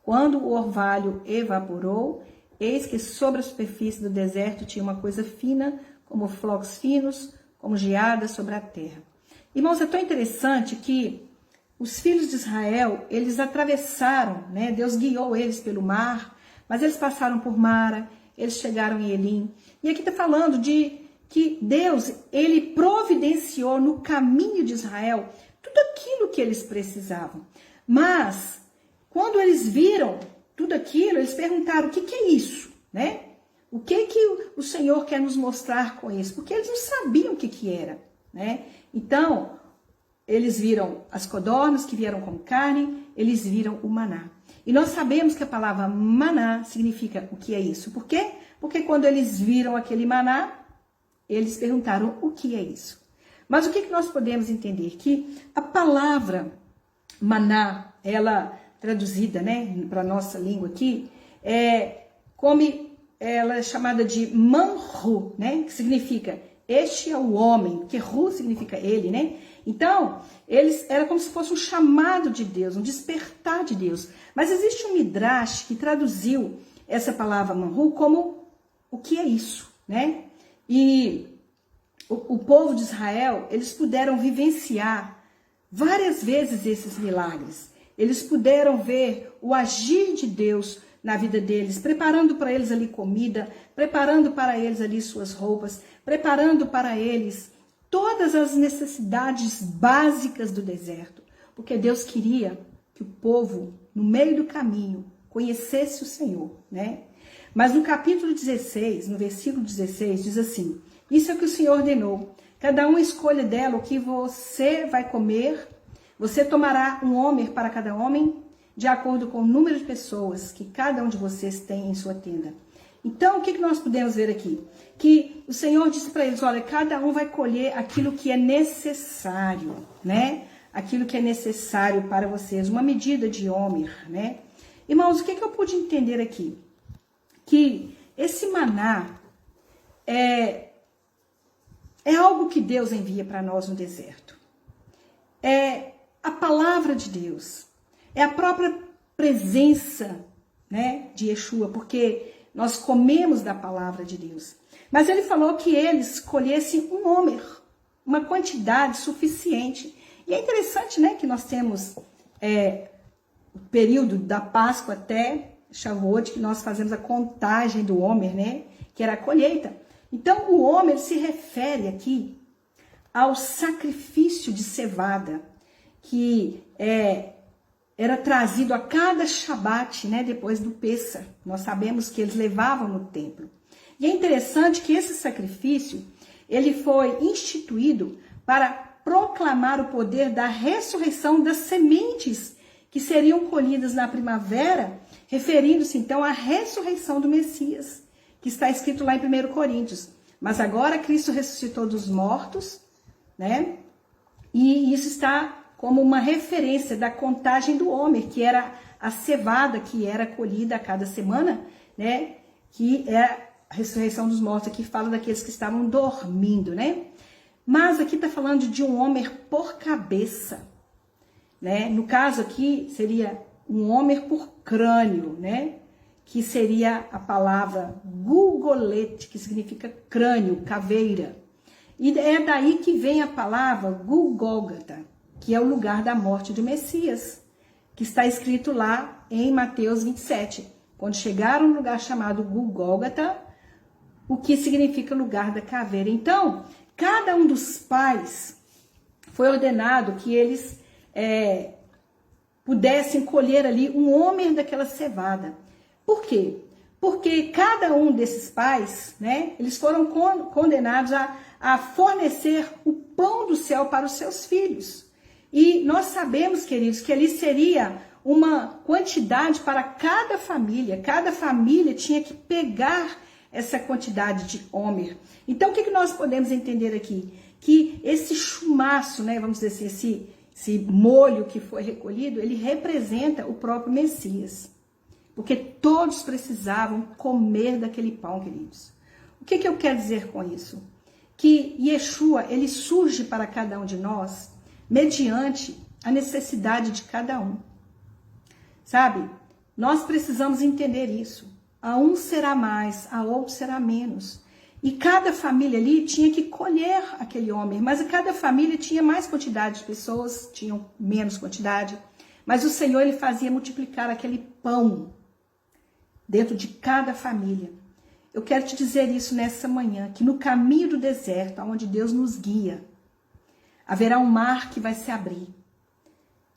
Quando o orvalho evaporou, eis que sobre a superfície do deserto tinha uma coisa fina, como flocos finos, como geada sobre a terra. Irmãos, é tão interessante que os filhos de Israel, eles atravessaram, né? Deus guiou eles pelo mar, mas eles passaram por Mara, eles chegaram em Elim. E aqui está falando de que Deus, ele providenciou no caminho de Israel tudo aquilo que eles precisavam. Mas, quando eles viram tudo aquilo, eles perguntaram, o que é isso, né? O que o Senhor quer nos mostrar com isso? Porque eles não sabiam o que era, né? Então, eles viram as codornas que vieram com carne, eles viram o maná. E nós sabemos que a palavra maná significa o que é isso. Por quê? Porque quando eles viram aquele maná, eles perguntaram o que é isso. Mas o que nós podemos entender? Que a palavra maná, ela traduzida, né, para a nossa língua aqui, ela é chamada de manru, né, que significa este é o homem, que ru significa ele, né? Então, era como se fosse um chamado de Deus, um despertar de Deus. Mas existe um midrash que traduziu essa palavra manru como o que é isso, né? E o povo de Israel, eles puderam vivenciar várias vezes esses milagres. Eles puderam ver o agir de Deus na vida deles, preparando para eles ali comida, preparando para eles ali suas roupas, preparando para eles todas as necessidades básicas do deserto. Porque Deus queria que o povo, no meio do caminho, conhecesse o Senhor, né? Mas no capítulo 16, no versículo 16, diz assim, isso é o que o Senhor ordenou, cada um escolha dela o que você vai comer, você tomará um homer para cada homem, de acordo com o número de pessoas que cada um de vocês tem em sua tenda. Então, o que nós podemos ver aqui? Que o Senhor disse para eles, olha, cada um vai colher aquilo que é necessário, né? Aquilo que é necessário para vocês, uma medida de homer, né? Irmãos, o que eu pude entender aqui? Que esse maná é algo que Deus envia para nós no deserto. É a palavra de Deus. É a própria presença, né, de Yeshua, porque nós comemos da palavra de Deus. Mas ele falou que eles colhessem um homer, uma quantidade suficiente. E é interessante, né, que nós temos o período da Páscoa até Shavuot, que nós fazemos a contagem do homer, né, que era a colheita. Então, o homer se refere aqui ao sacrifício de cevada, que era trazido a cada Shabat, né, depois do Pêssar. Nós sabemos que eles levavam no templo. E é interessante que esse sacrifício, ele foi instituído para proclamar o poder da ressurreição das sementes que seriam colhidas na primavera, referindo-se então à ressurreição do Messias, que está escrito lá em 1 Coríntios. Mas agora Cristo ressuscitou dos mortos, né? E isso está como uma referência da contagem do homer, que era a cevada que era colhida a cada semana, né? Que é a ressurreição dos mortos, aqui fala daqueles que estavam dormindo, né? Mas aqui está falando de um homer por cabeça, né? No caso aqui seria um homer por crânio, né? Que seria a palavra gulgolete, que significa crânio, caveira. E é daí que vem a palavra Gulgólgata, que é o lugar da morte do Messias, que está escrito lá em Mateus 27. Quando chegaram no lugar chamado Gulgólgata, o que significa lugar da caveira. Então, cada um dos pais foi ordenado que eles pudessem colher ali um homer daquela cevada. Por quê? Porque cada um desses pais, né, eles foram condenados a fornecer o pão do céu para os seus filhos. E nós sabemos, queridos, que ali seria uma quantidade para cada família tinha que pegar essa quantidade de homer. Então, o que nós podemos entender aqui? Que esse chumaço, né, vamos dizer assim, esse molho que foi recolhido, ele representa o próprio Messias. Porque todos precisavam comer daquele pão, queridos. O que eu quero dizer com isso? Que Yeshua, ele surge para cada um de nós mediante a necessidade de cada um. Sabe? Nós precisamos entender isso. A um será mais, a outro será menos. E cada família ali tinha que colher aquele homem, mas cada família tinha mais quantidade de pessoas, tinham menos quantidade. Mas o Senhor, ele fazia multiplicar aquele pão dentro de cada família. Eu quero te dizer isso nessa manhã, que no caminho do deserto, onde Deus nos guia, haverá um mar que vai se abrir.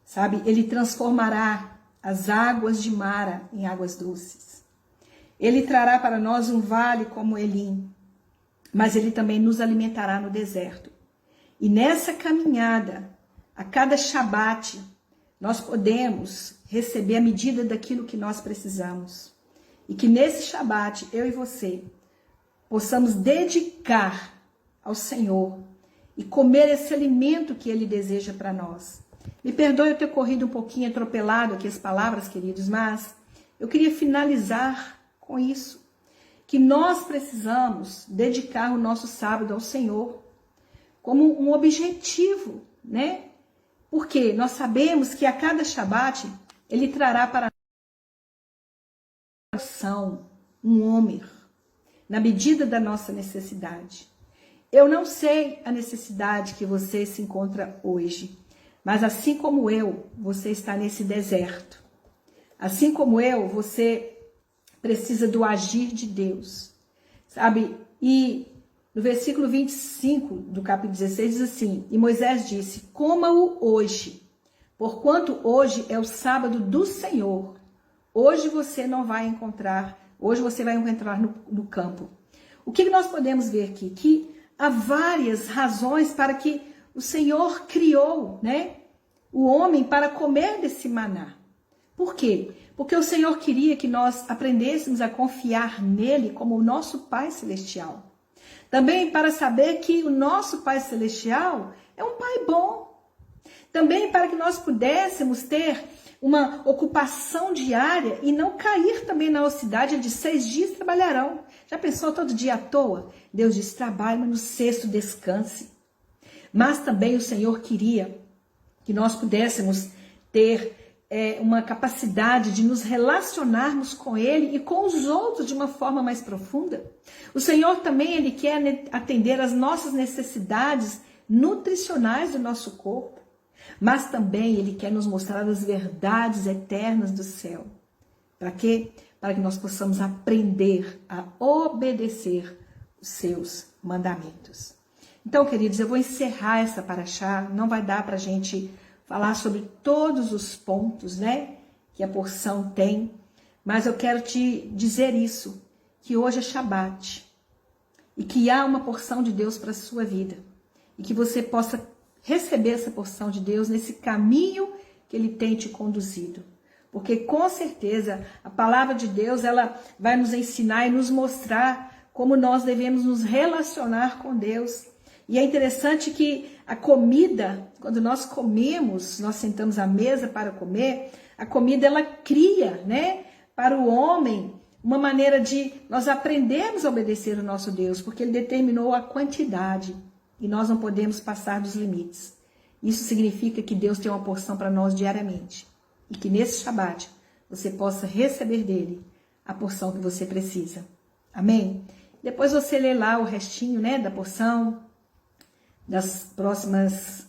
Sabe? Ele transformará as águas de Mara em águas doces. Ele trará para nós um vale como Elim, mas ele também nos alimentará no deserto. E nessa caminhada, a cada Shabat, nós podemos receber a medida daquilo que nós precisamos. E que nesse Shabat, eu e você, possamos dedicar ao Senhor e comer esse alimento que Ele deseja para nós. Me perdoe eu ter corrido um pouquinho atropelado aqui as palavras, queridos, mas eu queria finalizar com isso. Que nós precisamos dedicar o nosso sábado ao Senhor como um objetivo, né? Porque nós sabemos que a cada Shabat, Ele trará para nós um homem, na medida da nossa necessidade. Eu não sei a necessidade que você se encontra hoje, mas assim como eu, você está nesse deserto. Assim como eu, você precisa do agir de Deus, sabe? E no versículo 25 do capítulo 16 diz assim: E Moisés disse, coma-o hoje, porquanto hoje é o sábado do Senhor. Hoje você não vai encontrar, hoje você vai encontrar no campo. O que nós podemos ver aqui? Que há várias razões para que o Senhor criou, né, o homem para comer desse maná. Por quê? Porque o Senhor queria que nós aprendêssemos a confiar nele como o nosso Pai Celestial. Também para saber que o nosso Pai Celestial é um Pai bom. Também para que nós pudéssemos ter uma ocupação diária e não cair também na ociosidade de 6 dias trabalharão. Já pensou todo dia à toa? Deus diz, trabalhe, mas no sexto descanse. Mas também o Senhor queria que nós pudéssemos ter uma capacidade de nos relacionarmos com Ele e com os outros de uma forma mais profunda. O Senhor também, Ele quer atender às nossas necessidades nutricionais do nosso corpo, mas também Ele quer nos mostrar as verdades eternas do céu. Para quê? Para que nós possamos aprender a obedecer os seus mandamentos. Então, queridos, eu vou encerrar essa paraxá, não vai dar para a gente falar sobre todos os pontos, né, que a porção tem, mas eu quero te dizer isso, que hoje é Shabat, e que há uma porção de Deus para a sua vida, e que você possa receber essa porção de Deus nesse caminho que Ele tem te conduzido. Porque com certeza a palavra de Deus, ela vai nos ensinar e nos mostrar como nós devemos nos relacionar com Deus. E é interessante que a comida, quando nós comemos, nós sentamos à mesa para comer, a comida ela cria, né, para o homem uma maneira de nós aprendermos a obedecer o nosso Deus, porque Ele determinou a quantidade e nós não podemos passar dos limites. Isso significa que Deus tem uma porção para nós diariamente e que nesse Shabat você possa receber dele a porção que você precisa. Amém? Depois você lê lá o restinho, né, da porção, das próximas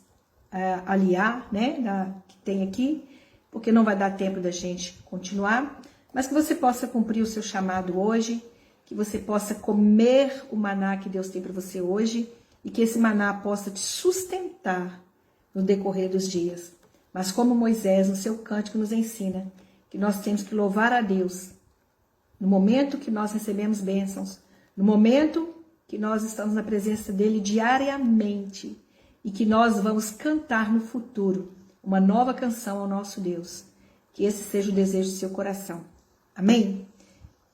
aliar, né, que tem aqui, porque não vai dar tempo da gente continuar, mas que você possa cumprir o seu chamado hoje, que você possa comer o maná que Deus tem para você hoje e que esse maná possa te sustentar no decorrer dos dias. Mas como Moisés, no seu cântico, nos ensina que nós temos que louvar a Deus no momento que nós recebemos bênçãos, no momento que nós estamos na presença dele diariamente e que nós vamos cantar no futuro uma nova canção ao nosso Deus. Que esse seja o desejo do seu coração. Amém?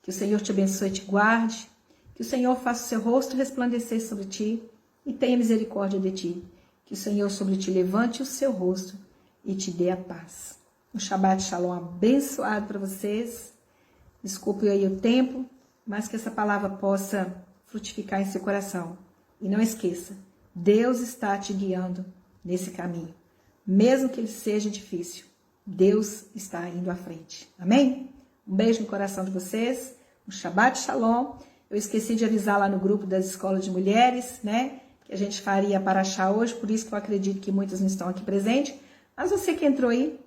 Que o Senhor te abençoe e te guarde, que o Senhor faça o seu rosto resplandecer sobre ti e tenha misericórdia de ti. Que o Senhor sobre ti levante o seu rosto e te dê a paz. Um Shabbat Shalom abençoado para vocês. Desculpe aí o tempo, mas que essa palavra possa frutificar em seu coração. E não esqueça, Deus está te guiando nesse caminho. Mesmo que ele seja difícil, Deus está indo à frente. Amém? Um beijo no coração de vocês. um Shabbat Shalom. Eu esqueci de avisar lá no grupo das escolas de mulheres, né? Que a gente faria Paraxá hoje, por isso que eu acredito que muitas não estão aqui presentes. Mas você que entrou aí,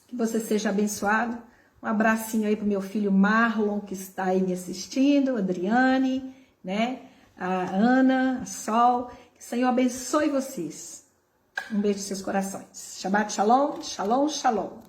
que você seja abençoado. Um abracinho aí pro meu filho Marlon, que está aí me assistindo, a Adriane, né? A Ana, a Sol. Que o Senhor abençoe vocês. Um beijo em seus corações. Shabbat Shalom, Shalom, Shalom.